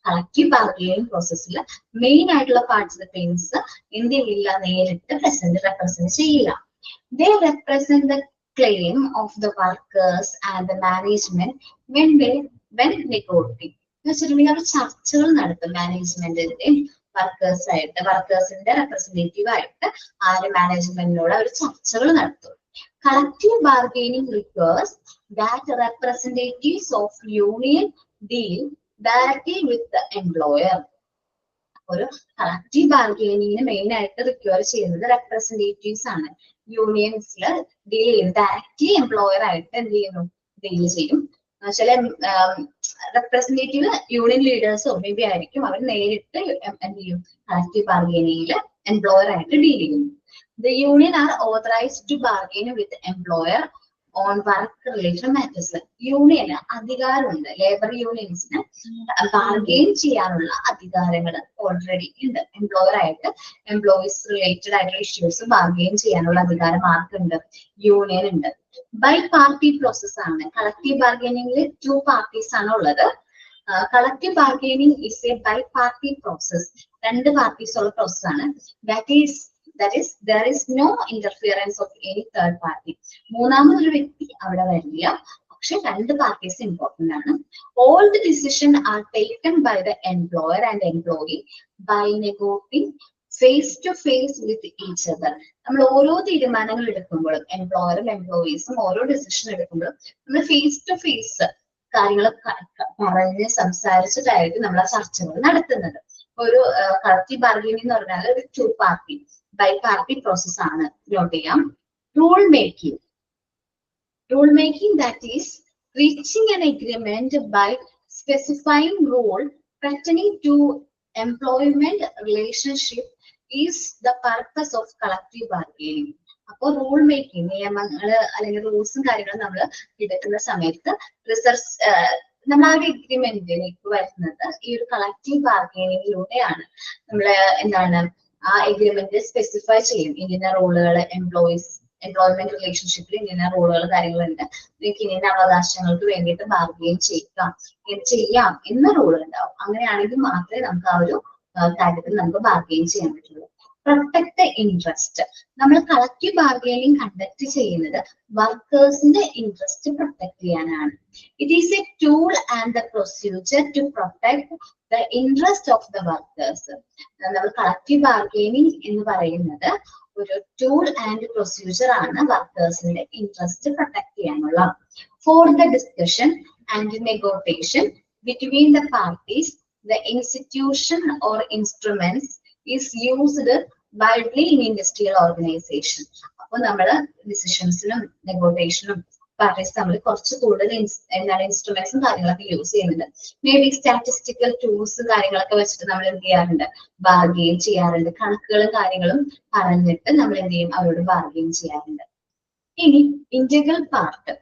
കളക്റ്റീവ് ബാർഗെയിനിങ് പ്രോസസ്സിൽ മെയിൻ ആയിട്ടുള്ള പാർട്ടിസിപ്പൻസ് എന്ത് ചെയ്യില്ല, നേരിട്ട് റെപ്രസെന്റ് ചെയ്യില്ല. They represent the claim of the workers and the management when negotiating. വെച്ചിട്ടുണ്ടെങ്കിൽ അവർ ചർച്ചകൾ നടത്തും മാനേജ്മെന്റിന്റെ വർക്കേഴ്സിന്റെ റെപ്രസെന്റേറ്റീവ് ആയിട്ട് മാനേജ്മെന്റിനോട് അവർ ചർച്ചകൾ നടത്തും. Collective bargaining requires that representatives of union deal directly with the employer. ഒരു കളക്റ്റീവ് ബാർഗെയിനിങ്ങിന് മെയിൻ ആയിട്ട് റിക്വയർ ചെയ്യുന്നത് റെപ്രസെന്റേറ്റീവ്സ് ആണ്. യൂണിയൻസിൽ ഡീൽ ചെയ്യും, ഡയറക്റ്റ്ലി എംപ്ലോയർ ആയിട്ട് എന്ത് ചെയ്യുന്നു, ഡീൽ ചെയ്യും. ചില റെപ്രസെന്റേറ്റീവ് യൂണിയൻ ലീഡേഴ്സോ മേ ബി ആയിരിക്കും. അവർ നേരിട്ട് എന്ത് ചെയ്യും, കളക്റ്റീവ് ബാർഗെയിനിങ്ങിൽ എംപ്ലോയർ ആയിട്ട് ഡീൽ ചെയ്യും. The union are authorized to bargain with the employer on work related matters. യൂണിയന് അധികാരമുണ്ട്, ലേബർ യൂണിയൻസിന് ബാർഗെയിൻ ചെയ്യാനുള്ള അധികാരങ്ങൾ ഓൾറെഡി ഉണ്ട്. എംപ്ലോയർ ആയിട്ട് എംപ്ലോയീസ് റിലേറ്റഡ് ആയിട്ടുള്ള ഇഷ്യൂസ് ബാർഗെയിൻ ചെയ്യാനുള്ള അധികാരം ആർക്കുണ്ട്, യൂണിയൻ ഉണ്ട്. ബൈ പാർട്ടി പ്രോസസ് ആണ്. കളക്റ്റീവ് ബാർഗെയിനിങ്ങിൽ 2 പാർട്ടീസ് ആണ് ഉള്ളത്. Collective bargaining is a bi party process. 2 parties ഉള്ള പ്രോസസ് ആണ്. That is, there is no interference of any third party. മൂന്നാമതൊരു വ്യക്തി അവിടെ വരില്ല. പക്ഷെ 2 പാർട്ടീസ് ഇമ്പോർട്ടന്റ് ആണ്. All the decisions are taken by the employer and employee by negotiating face to face with each other. നമ്മൾ ഓരോ തീരുമാനങ്ങൾ എടുക്കുമ്പോഴും എംപ്ലോയറും എംപ്ലോയീസും ഓരോ ഡിസിഷൻ എടുക്കുമ്പോഴും നമ്മൾ ഫേസ് ടു ഫേസ് കാര്യങ്ങൾ പറഞ്ഞ് സംസാരിച്ചിട്ടായിരിക്കും നമ്മൾ ആ ചർച്ചകൾ നടത്തുന്നത്. ഒരു കളക്റ്റീവ് ബാർഗെയിനിങ് എന്ന് പറഞ്ഞാൽ ഒരു 2 പാർട്ടി ബൈ പാർട്ടി പ്രോസസ് ആണ്. നോട്ട് ചെയ്യാം. Rule making that is reaching an agreement by specifying rule pertaining to employment relationship is the purpose of collective bargaining. അപ്പോൾ റൂൾ മേക്കിംഗ്, നിയമങ്ങൾ അല്ലെങ്കിൽ റൂൾസും കാര്യങ്ങളും നമ്മൾ എടുക്കുന്ന സമയത്ത് നമ്മൾ ആ ഒരു എഗ്രിമെന്റിലേക്ക് വരുന്നത് ഈ ഒരു കളക്റ്റീവ് ബാർഗെയിനിങ്ങിലൂടെയാണ്. നമ്മള് എന്താണ് ആ എഗ്രിമെന്റ് സ്പെസിഫൈ ചെയ്യും. ഇങ്ങനെ റോളുകൾ എംപ്ലോയ്മെന്റ് റിലേഷൻഷിപ്പിൽ ഇങ്ങനെ റോളുകൾ കാര്യങ്ങളുണ്ട്, നിങ്ങൾക്ക് ഇങ്ങനെ അവകാശങ്ങൾക്ക് വേണ്ടിയിട്ട് ബാർഗെയിൻ ചെയ്യാം എന്ന റൂൾ ഉണ്ടാവും. അങ്ങനെയാണെങ്കിൽ മാത്രമേ നമുക്ക് ആ ഒരു കാര്യത്തിൽ നമുക്ക് ബാർഗെയിൻ ചെയ്യാൻ പറ്റുള്ളൂ. Protect the interest. നമ്മൾ കളക്റ്റീവ് ബാർഗെയിനിങ് കണ്ടക്ട് ചെയ്യുന്നത് വർക്കേഴ്സിന്റെ ഇൻട്രസ്റ്റ് പ്രൊട്ടക്ട് ചെയ്യാനാണ്. It is a tool and the procedure to protect the interest of the workers. നമ്മൾ കളക്റ്റീവ് ബാർഗെയിനിങ് എന്ന് പറയുന്നത് ഒരു ടൂൾ ആൻഡ് പ്രൊസീജിയർ ആണ് വർക്കേഴ്സിന്റെ ഇൻട്രസ്റ്റ് പ്രൊട്ടക്ട് ചെയ്യാനുള്ള. For the discussion and negotiation between the parties the institution or instruments is used widely in industrial organization. അപ്പോൾ നമ്മള് ഡിസിഷൻസിനും നെഗോഷിയേഷനും പാർട്ടീസ് തമ്മിൽ കുറച്ച് കൂടുതൽ എന്താണ് ഇൻസ്ട്രുമെന്റ്സും കാര്യങ്ങളൊക്കെ യൂസ് ചെയ്യുന്നുണ്ട്. മേ ബി സ്റ്റാറ്റിസ്റ്റിക്കൽ ടൂൾസ് കാര്യങ്ങളൊക്കെ വെച്ചിട്ട് നമ്മൾ എന്ത് ചെയ്യാറുണ്ട്, ബാർഗെയിൻ ചെയ്യാറുണ്ട്. കണക്കുകളും കാര്യങ്ങളും പറഞ്ഞിട്ട് നമ്മൾ എന്ത് ചെയ്യും, അവരോട് ബാർഗെയിൻ ചെയ്യാറുണ്ട്. ഇനി ഇന്റഗ്രൽ പാർട്ട്,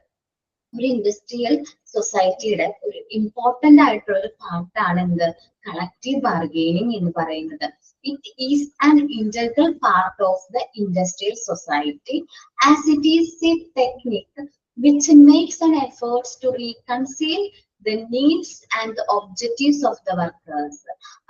ഒരു ഇൻഡസ്ട്രിയൽ സൊസൈറ്റിയുടെ ഒരു ഇമ്പോർട്ടന്റ് ആയിട്ടുള്ള ഒരു പാർട്ടാണ് എന്ത്, കളക്റ്റീവ് ബാർഗെയിനിങ് എന്ന് പറയുന്നത്. It is an integral part of the industrial society as it is a technique which makes an effort to reconcile the needs and the objectives of the workers.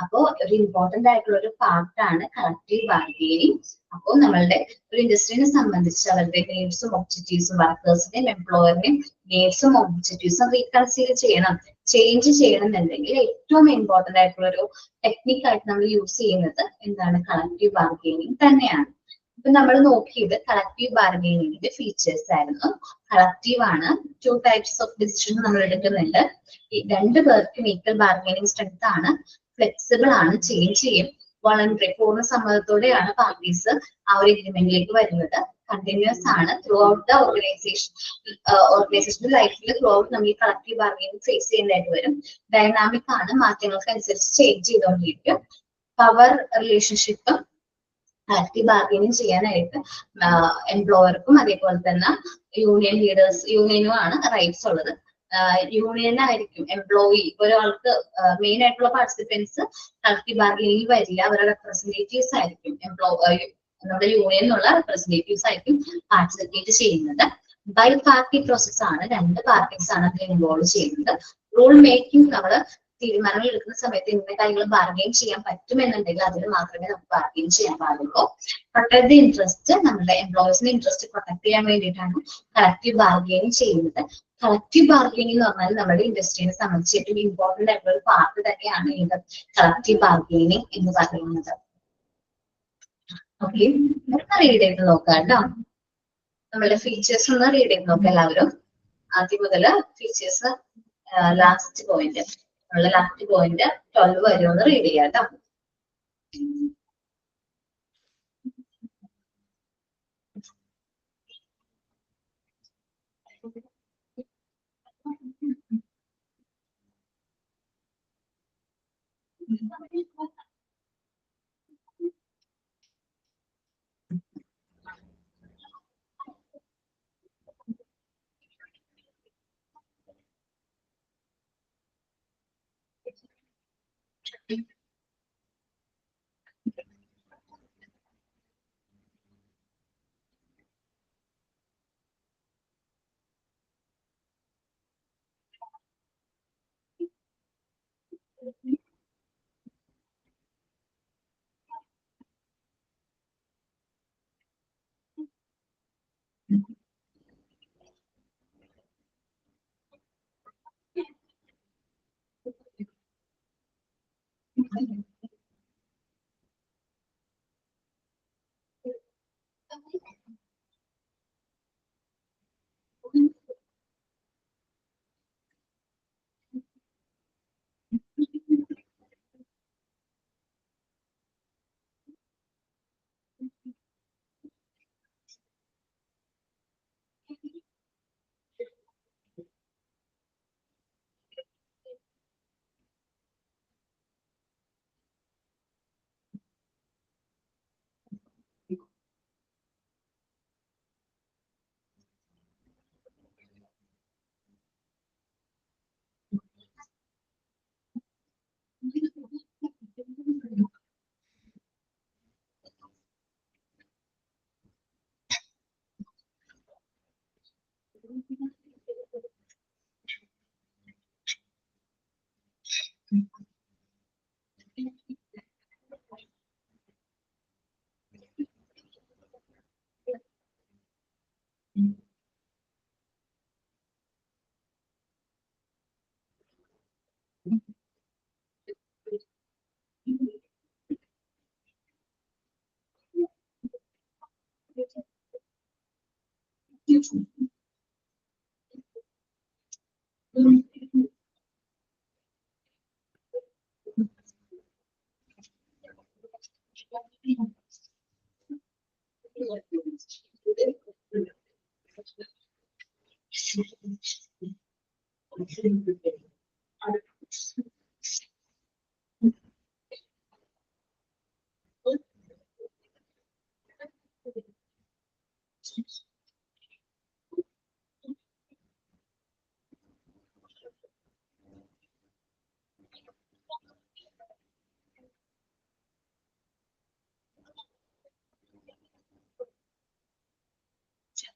അപ്പോൾ ഒരു ഇമ്പോർട്ടന്റ് ആയിട്ടുള്ള ഒരു പാർട്ടാണ് കളക്റ്റീവ് ബാർഗെയിനിങ്. അപ്പോൾ നമ്മളുടെ ഒരു ഇൻഡസ്ട്രീനെ സംബന്ധിച്ച് അവരുടെ നീഡ്സും ഒബ്ജക്റ്റീവ്സും വർക്കേഴ്സിന്റെയും എംപ്ലോയറിന്റെയും നീഡ്സും ഒബ്ജക്റ്റീവ്സും റീകൺസീൽ ചെയ്യണം, ചേഞ്ച് ചെയ്യണം എന്നുണ്ടെങ്കിൽ ഏറ്റവും ഇമ്പോർട്ടന്റ് ആയിട്ടുള്ള ഒരു ടെക്നിക്കായിട്ട് നമ്മൾ യൂസ് ചെയ്യുന്നത് എന്താണ്, കളക്റ്റീവ് ബാർഗെയിനിങ് തന്നെയാണ്. ഇപ്പൊ നമ്മൾ നോക്കിയത് കളക്റ്റീവ് ബാർഗെയിനിങ്ങിന്റെ ഫീച്ചേഴ്സ് ആയിരുന്നു. കളക്റ്റീവ് ആണ്, 2 types ഓഫ് ഡിസിഷൻ നമ്മൾ എടുക്കുന്നുണ്ട്. ഈ 2 പേർക്കും ഈക്വൽ ബാർഗെയിനിങ് സ്ട്രെങ്ത് ആണ്, ഫ്ലെക്സിബിൾ ആണ്, ചേഞ്ച് ചെയ്യും. വോളണ്ടറി പൂർണ്ണ സമ്മതത്തോടെയാണ് പാർട്ടീസ് ആ ഒരു എഗ്രിമെന്റിലേക്ക് വരുന്നത്. കണ്ടിന്യൂസ് ആണ് ത്രൂ ഔട്ട് ദ ഓർഗനൈസേഷന്റെ ലൈഫിൽ ത്രൂ ഔട്ട് നമ്മൾ ഈ കളക്റ്റീവ് ബാർഗൈനിങ് ഫേസ് ചെയ്യേണ്ടതായിട്ട് വരും. ഡൈനാമിക് ആണ്, മാറ്റങ്ങൾക്ക് അനുസരിച്ച് ചേഞ്ച് ചെയ്തുകൊണ്ടിരിക്കും. പവർ റിലേഷൻഷിപ്പ് കളക്റ്റീവ് ബാർഗൈനിങ് ചെയ്യാനായിട്ട് എംപ്ലോയർക്കും അതേപോലെ തന്നെ യൂണിയനും ആണ് റൈറ്റ്സ് ഉള്ളത്. യൂണിയനായിരിക്കും എംപ്ലോയി, ഒരാൾക്ക് മെയിൻ ആയിട്ടുള്ള പാർട്ടിസിപ്പൻസ് കളക്റ്റീവ് ബാർഗൈനിങ് വരില്ല, അവരുടെ റെപ്രസെന്റേറ്റീവ്സ് ആയിരിക്കും നമ്മുടെ യൂണിയനിലുള്ള റെപ്രസെന്റേറ്റീവ്സ് ആയിരിക്കും പാർട്ടിസിപ്പേറ്റ് ചെയ്യുന്നത്. ബൈ പാർട്ടി പ്രോസസ് ആണ്, 2 പാർട്ടീസ് ആണ് അതിൽ ഇൻവോൾവ് ചെയ്യുന്നത്. റൂൾ മേക്കിംഗ് നമ്മൾ തീരുമാനങ്ങൾ എടുക്കുന്ന സമയത്ത് ഇന്ന കാര്യങ്ങൾ ബാർഗെയിൻ ചെയ്യാൻ പറ്റുമെന്നുണ്ടെങ്കിൽ അതിൽ മാത്രമേ നമുക്ക് ബാർഗെയിൻ ചെയ്യാൻ പാടുള്ളൂ. പ്രൊട്ടക്ട് ദി ഇൻട്രസ്റ്റ്, നമ്മുടെ എംപ്ലോയീസിന്റെ ഇൻട്രസ്റ്റ് പ്രൊട്ടക്ട് ചെയ്യാൻ വേണ്ടിയിട്ടാണ് കളക്റ്റീവ് ബാർഗെയിനിങ് ചെയ്യുന്നത്. കളക്റ്റീവ് ബാർഗെയിനിങ് എന്ന് പറഞ്ഞാൽ നമ്മുടെ ഇൻഡസ്ട്രീനെ സംബന്ധിച്ച് ഏറ്റവും ഇമ്പോർട്ടന്റ് ആയിട്ടുള്ള ഒരു പാർട്ട് തന്നെയാണ് ഇത് കളക്റ്റീവ് ബാർഗെയിനിങ് എന്ന് പറയുന്നത്. ഓക്കെ, റീഡ് ചെയ്ത് നോക്കാം കേട്ടോ. നമ്മളുടെ ഫീച്ചേഴ്സ് ഒന്ന് റീഡ് ചെയ്ത് നോക്കാം എല്ലാവരും. ആദ്യം മുതൽ ഫീച്ചേഴ്സ് ലാസ്റ്റ് പോയിന്റ് 12 വരെ ഒന്ന് റീഡ് ചെയ്യാം കേട്ടോ.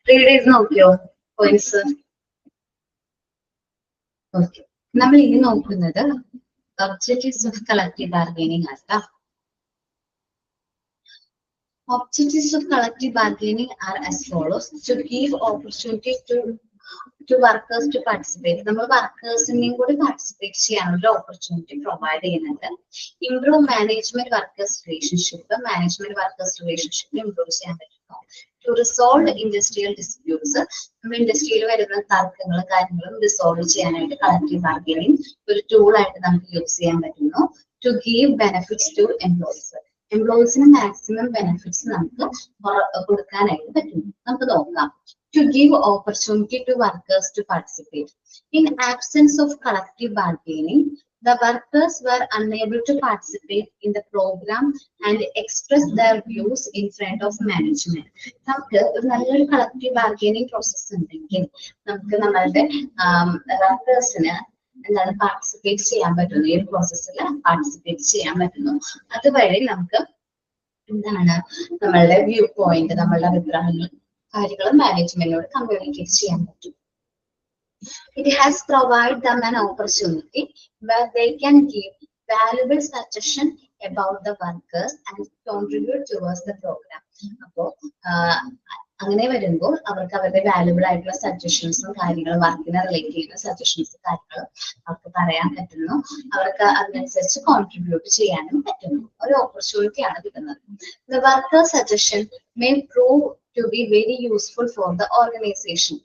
റീഡ് ചെയ്ത് നോക്കിയോ പോയിന്റ്സ്? ഓക്കെ, നമ്മൾ ഇനി നോക്കുന്നത് ഒബ്ജക്റ്റീവ്സ് ഓഫ് കളക്റ്റീവ് ബാർഗൈനിങ് ആണ്. Objectives of collective bargaining are as follows: to give opportunities to workers to participate. നമ്മൾ വർക്കേഴ്സിനെയും കൂടി പാർട്ടിസിപ്പേറ്റ് ചെയ്യാനുള്ള ഓപ്പർച്യൂണിറ്റി പ്രൊവൈഡ് ചെയ്യുന്നുണ്ട്. Improve management workers relationship improve ചെയ്യാൻ പറ്റുന്നു. ടു റിസോൾവ് ഇൻഡസ്ട്രിയൽ ഡിസ്പ്യൂട്ട്സ്, നമ്മുടെ ഇൻഡസ്ട്രിയിൽ വരുന്ന തർക്കങ്ങളും കാര്യങ്ങളും റിസോൾവ് ചെയ്യാനായിട്ട് കളക്റ്റീവ് ബാർഗൈനിങ് ഒരു ടൂൾ ആയിട്ട് നമുക്ക് യൂസ് ചെയ്യാൻ പറ്റുന്നു. To give benefits to employees, എംപ്ലോയീസിന് മാക്സിമം ബെനിഫിറ്റ്സ് നമുക്ക് കൊടുക്കാനായിട്ട് പറ്റും. നമുക്ക് നോക്കാം. To give opportunity to workers to participate. In absence of collective bargaining, the workers were unable to participate in the program and express their views in front of management. നമുക്ക് ഒരു നല്ലൊരു കളക്റ്റീവ് ബാർഗൈനിങ് പ്രോസസ് ഉണ്ടെങ്കിൽ നമുക്ക് നമ്മളുടെ വർക്കേഴ്സിന് എന്താണ് പാർട്ടിസിപ്പേറ്റ് ചെയ്യാൻ പറ്റുന്നു, ഈ പ്രോസസ്സിൽ പാർട്ടിസിപ്പേറ്റ് ചെയ്യാൻ പറ്റുന്നു. അതുവഴി നമുക്ക് എന്താണ് നമ്മളുടെ വ്യൂ പോയിന്റ്, നമ്മളുടെ അഭിപ്രായങ്ങൾ, കാര്യങ്ങളും മാനേജ്മെന്റിനോട് കമ്മ്യൂണിക്കേറ്റ് ചെയ്യാൻ പറ്റും. It has provided them an opportunity where they can give valuable suggestion about the workers and contribute towards the program. അപ്പോൾ അങ്ങനെ വരുമ്പോൾ അവർക്ക് അവരുടെ വാല്യുബിൾ ആയിട്ടുള്ള സജഷൻസും കാര്യങ്ങളും, വർക്കിനെ റിലേറ്റ് ചെയ്യുന്ന സജഷൻസും കാര്യങ്ങളും അവർക്ക് പറയാൻ പറ്റുന്നു. അവർക്ക് അതിനനുസരിച്ച് കോൺട്രിബ്യൂട്ട് ചെയ്യാനും പറ്റുന്നു. ഒരു ഓപ്പർച്യൂണിറ്റിയാണ് കിട്ടുന്നത്. The worker suggestion may prove to be very useful for the organization.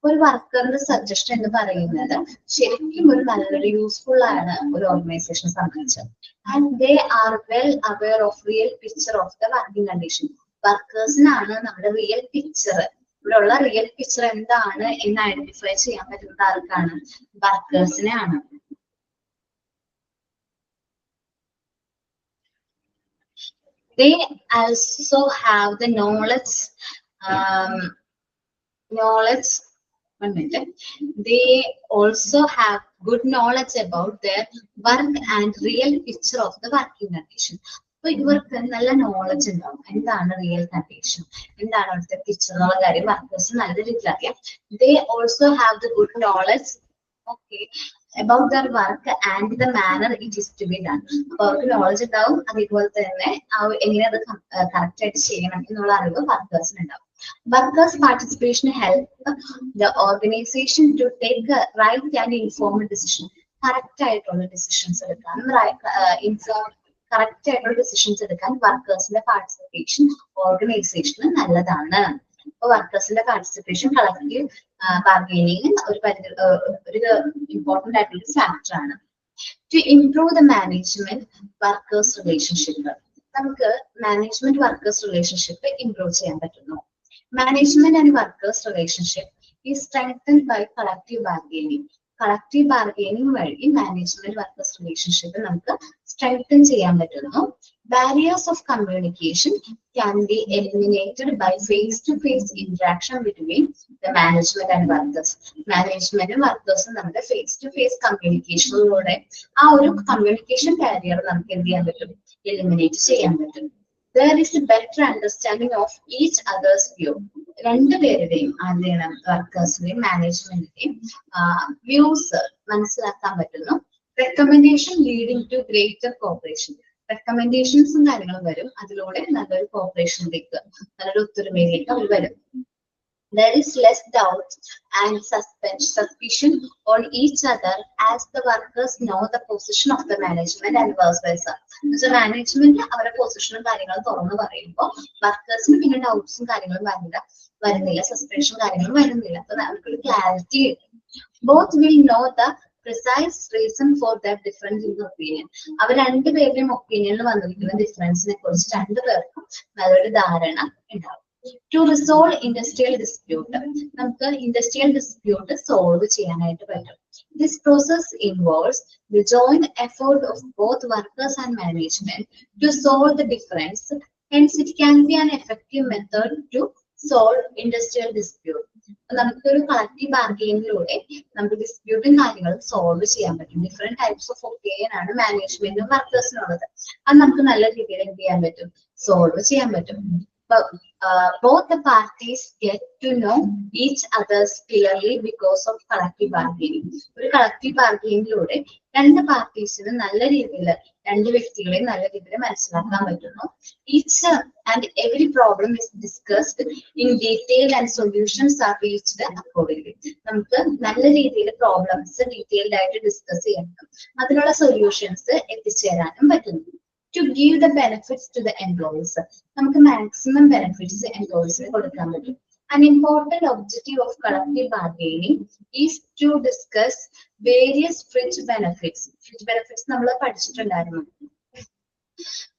ഒരു വർക്കറിന്റെ സജഷൻ എന്ന് പറയുന്നത് ശരിക്കും ഒരു നല്ലൊരു യൂസ്ഫുൾ ആണ് ഒരു ഓർഗനൈസേഷനെ സംബന്ധിച്ച്. And they are well aware of real picture of the working condition. വർക്കേഴ്സിനാണ് നമ്മുടെ റിയൽ പിക്ചർ, ഇവിടെ ഉള്ള റിയൽ പിക്ചർ എന്താണ് എന്ന് ഐഡന്റിഫൈ ചെയ്യാൻ പറ്റുന്നത് ആർക്കാണ്? വർക്കേഴ്സിനെയാണ്. They also have the knowledge. One minute. They also have good knowledge about their work and real picture of the working condition. So ഇവർക്ക് നല്ല നോളജ് ഉണ്ടാവും എന്താണ് റിയൽ കണ്ടീഷൻ, എന്താണ് അവിടുത്തെ പിക്ചർ എന്നുള്ള കാര്യം വർക്കേഴ്സ് നല്ല രീതിയിൽ അറിയാം. They also have the good knowledge about their work and the manner it is to be done. അപ്പൊ അവർക്ക് നോളജ് ഉണ്ടാവും, അതേപോലെ തന്നെ എങ്ങനെ അത് കറക്റ്റ് ആയിട്ട് ചെയ്യണം എന്നുള്ള അറിവ് വർക്കേഴ്സിന് ഉണ്ടാവും. Workers' participation help the organization to take a right and informed decision. Correct ആയിട്ടുള്ള ഡിസിഷൻസ് എടുക്കാനും കറക്റ്റ് ആയിട്ടുള്ള ഡിസിഷൻസ് എടുക്കാൻ വർക്കേഴ്സിന്റെ പാർട്ടിസിപ്പേഷൻ ഓർഗനൈസേഷന് നല്ലതാണ്. അപ്പൊ വർക്കേഴ്സിന്റെ പാർട്ടിസിപ്പേഷൻ കളക്റ്റീവ് ബാർഗൈനിങ് ഒരു ഇമ്പോർട്ടന്റ് ആയിട്ടുള്ള ഫാക്ടർ ആണ്. To improve the management workers relationship, നമുക്ക് മാനേജ്മെന്റ് വർക്കേഴ്സ് റിലേഷൻഷിപ്പ് ഇംപ്രൂവ് ചെയ്യാൻ പറ്റുന്നു. Management and workers relationship is strengthened by collective bargaining. Collective bargaining വഴി മാനേജ്മെന്റ് വർക്കേഴ്സ് റിലേഷൻഷിപ്പ് നമുക്ക് സ്ട്രെങ്തൻ ചെയ്യാൻ പറ്റുന്നു. Barriers of communication can be eliminated by face-to-face interaction between the management and workers. മാനേജ്മെന്റും വർക്കേഴ്സും നമ്മുടെ face-to-face കമ്മ്യൂണിക്കേഷനിലൂടെ ആ ഒരു കമ്മ്യൂണിക്കേഷൻ ബാരിയർ നമുക്ക് എന്ത് ചെയ്യാൻ പറ്റും? എലിമിനേറ്റ് ചെയ്യാൻ പറ്റും. There is a better understanding of each other's view. രണ്ടുപേരുടെയും ആരുടെയും വർക്കേഴ്സിന്റെയും മാനേജ്മെന്റിന്റെയും വ്യൂസ് മനസ്സിലാക്കാൻ പറ്റുന്നു. Recommendation leading to greater cooperation. റെക്കമെൻഡേഷൻസും കാര്യങ്ങളും വരും, അതിലൂടെ നല്ലൊരു കോപ്പറേഷനിലേക്ക്, നല്ലൊരു ഒത്തൊരുമയിലേക്ക് അവർ വരും. There is less doubt and suspicion on each other as the workers know the position of the management and vice versa. Management അവരുടെ പൊസിഷനും കാര്യങ്ങളും തുറന്നു പറയുമ്പോൾ വർക്കേഴ്സിന് പിന്നെ ഡൗട്ട്സും കാര്യങ്ങളും വരുന്നില്ല, സസ്പെൻഷൻ കാര്യങ്ങളും വരുന്നില്ല. അപ്പൊ അവർക്കൊരു ക്ലാരിറ്റി കിട്ടും. Both will know the precise reason for their difference in the opinion. അവർ രണ്ടുപേരുടെയും ഒപ്പീനിയനിൽ വന്നിരിക്കുന്ന ഡിഫറൻസിനെ കുറിച്ച് രണ്ടുപേർക്കും നല്ലൊരു ധാരണ ഉണ്ടാവും. To resolve industrial dispute, നമുക്ക് ഇൻഡസ്ട്രിയൽ ഡിസ്പ്യൂട്ട് സോൾവ് ചെയ്യാനായിട്ട് പറ്റും. This process involves the joint effort of both workers and management to solve the difference. Hence, it can be an effective method to solve industrial dispute. നമുക്കൊരു കളക്റ്റീവ് ബാർഗെയിനിലൂടെ നമുക്ക് ഡിസ്പ്യൂട്ടും കാര്യങ്ങളും സോൾവ് ചെയ്യാൻ പറ്റും. ഡിഫറെന്റ് ടൈപ്സ് ഓഫ് ഒപ്പീനിയൻ ആണ് മാനേജ്മെന്റും വർക്കേഴ്സിനുള്ളത്. അത് നമുക്ക് നല്ല രീതിയിൽ എന്ത് ചെയ്യാൻ പറ്റും? സോൾവ് ചെയ്യാൻ പറ്റും. Both the parties get to know each other's clearly because of collective bargaining. ഒരു കളക്റ്റീവ് ബാർഗെയിനിലൂടെ രണ്ട് പാർട്ടീസിന് നല്ല രീതിയിൽ, രണ്ട് വ്യക്തികളെ നല്ല രീതിയിൽ മനസ്സിലാക്കാൻ പറ്റുന്നു. Each and every problem is discussed in detail and solutions are reached accordingly. നമുക്ക് നല്ല രീതിയിൽ പ്രോബ്ലംസ് ഡീറ്റെയിൽഡ് ആയിട്ട് ഡിസ്കസ് ചെയ്യാനും അതിനുള്ള സൊല്യൂഷൻസ് എത്തിച്ചേരാനും പറ്റുന്നു. To give the benefits to the employees, നമുക്ക് maximum benefits employees കൊടുക്കാൻ പറ്റും. An important objective of collective bargaining is to discuss various fringe benefits. Fringe benefits നമ്മൾ പഠിച്ചിട്ടുണ്ടായിരുന്നു.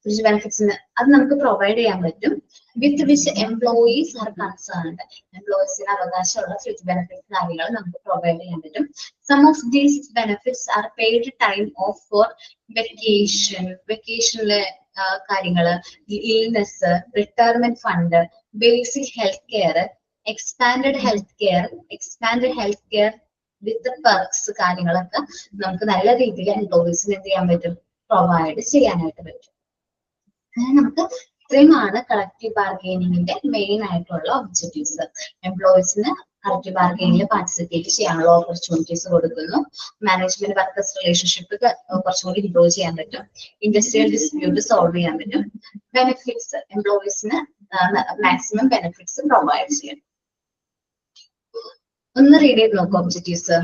ഫ്രിഞ്ച് ബെനിഫിറ്റ്സിന് അത് നമുക്ക് പ്രൊവൈഡ് ചെയ്യാൻ പറ്റും. With which employees are concerned, എംപ്ലോയീസിന് അവകാശമുള്ള ഫ്രിഞ്ച് ബെനിഫിറ്റ്സ് കാര്യങ്ങൾ നമുക്ക് പ്രൊവൈഡ് ചെയ്യാൻ പറ്റും. Some of these benefits are paid time off for വെക്കേഷനിലെ കാര്യങ്ങള്, illness, retirement fund, basic health care, expanded health care with perks കാര്യങ്ങളൊക്കെ നമുക്ക് നല്ല രീതിയിൽ എംപ്ലോയീസിന് എന്ത് ചെയ്യാൻ പറ്റും, പ്രൊവൈഡ് ചെയ്യാനായിട്ട് പറ്റും. അങ്ങനെ നമുക്ക് ഇത്രയുമാണ് കളക്റ്റീവ് ബാർഗെയിനിങ്ങിന്റെ മെയിൻ ആയിട്ടുള്ള ഒബ്ജക്റ്റീവ്സ്. എംപ്ലോയീസിന് കളക്റ്റീവ് ബാർഗെയിനിൽ പാർട്ടിസിപ്പേറ്റ് ചെയ്യാനുള്ള ഓപ്പർച്യൂണിറ്റീസ് കൊടുക്കുന്നു. മാനേജ്മെന്റ് വർക്കേഴ്സ് റിലേഷൻഷിപ്പ് കുറച്ചും കൂടി ഇംപ്രൂവ് ചെയ്യാൻ പറ്റും. ഇൻഡസ്ട്രിയൽ ഡിസ്പ്യൂട്ട് സോൾവ് ചെയ്യാൻ പറ്റും. ബെനിഫിറ്റ്സ്, എംപ്ലോയീസിന് മാക്സിമം ബെനിഫിറ്റ്സ് പ്രൊവൈഡ് ചെയ്യണം. ഒന്ന് റീഡ് ചെയ്ത് നോക്കാം ഒബ്ജക്റ്റീവ്സ്.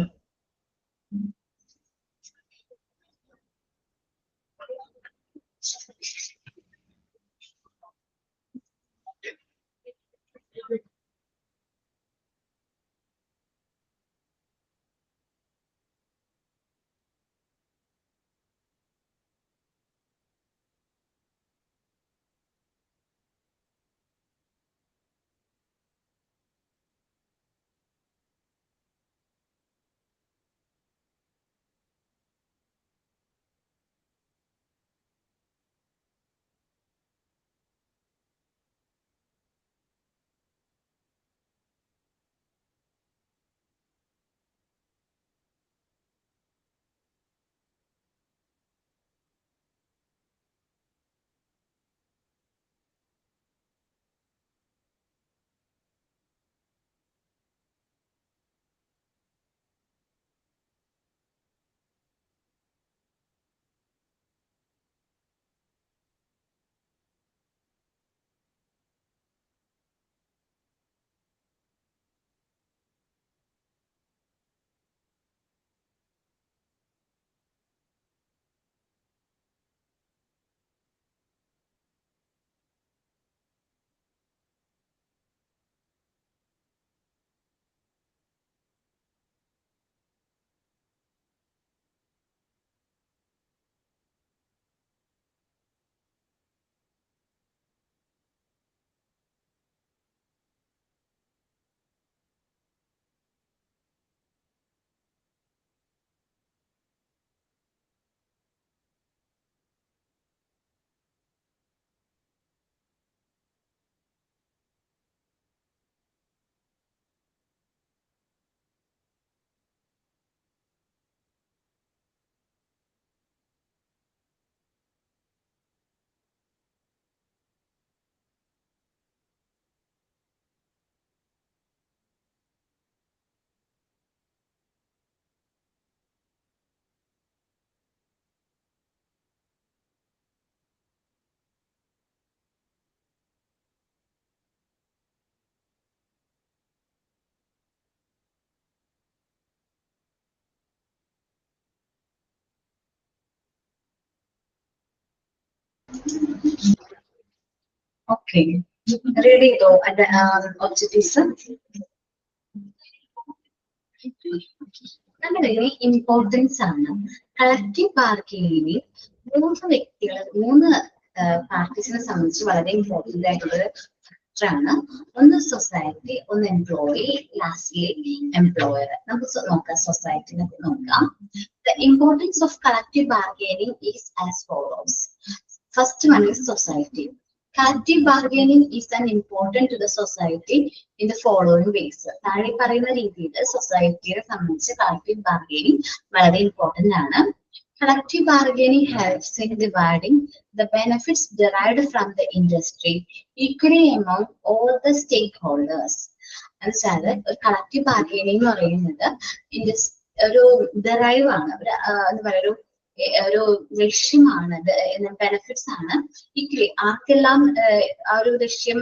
ഓക്കെ, റീഡ് ചെയ്തോ ഒബ്ജക്റ്റീവ്സ്? നമ്മുടെ ഇമ്പോർട്ടൻസ് ആണ്. കളക്റ്റീവ് ബാർഗെയിനിങ് മൂന്ന് പാർട്ടീസിനെ സംബന്ധിച്ച് വളരെ ഇമ്പോർട്ടന്റ് ആയിട്ടുള്ള ആണ്. ഒന്ന് സൊസൈറ്റി, ഒന്ന് എംപ്ലോയി, ലാസ്റ്റ്ലി എംപ്ലോയർ. നമുക്ക് നോക്കാം, സൊസൈറ്റിനെ നോക്കാം. The importance of collective bargaining is as follows. First one is society. Collective bargaining is an important to the society in the following ways. താഴെ പറയുന്ന രീതിയിൽ സൊസൈറ്റിയെ സംബന്ധിച്ച് കളക്റ്റീവ് ബാർഗെയിനിങ് വളരെ ഇമ്പോർട്ടന്റ് ആണ്. Collective bargaining helps in dividing the benefits derived from the industry equally among all the stakeholders. എന്നുവെച്ചാൽ ഒരു കളക്റ്റീവ് ബാർഗെയിനിങ് എന്ന് പറയുന്നത് ഒരു ഡെറൈവ് ആണ്, എന്താ പറയുക, ഒരു ലക്ഷ്യമാണ്, ബെനിഫിറ്റ്സ് ആണ്. ഈക്വലി ആർക്കെല്ലാം ആ ഒരു ലക്ഷ്യം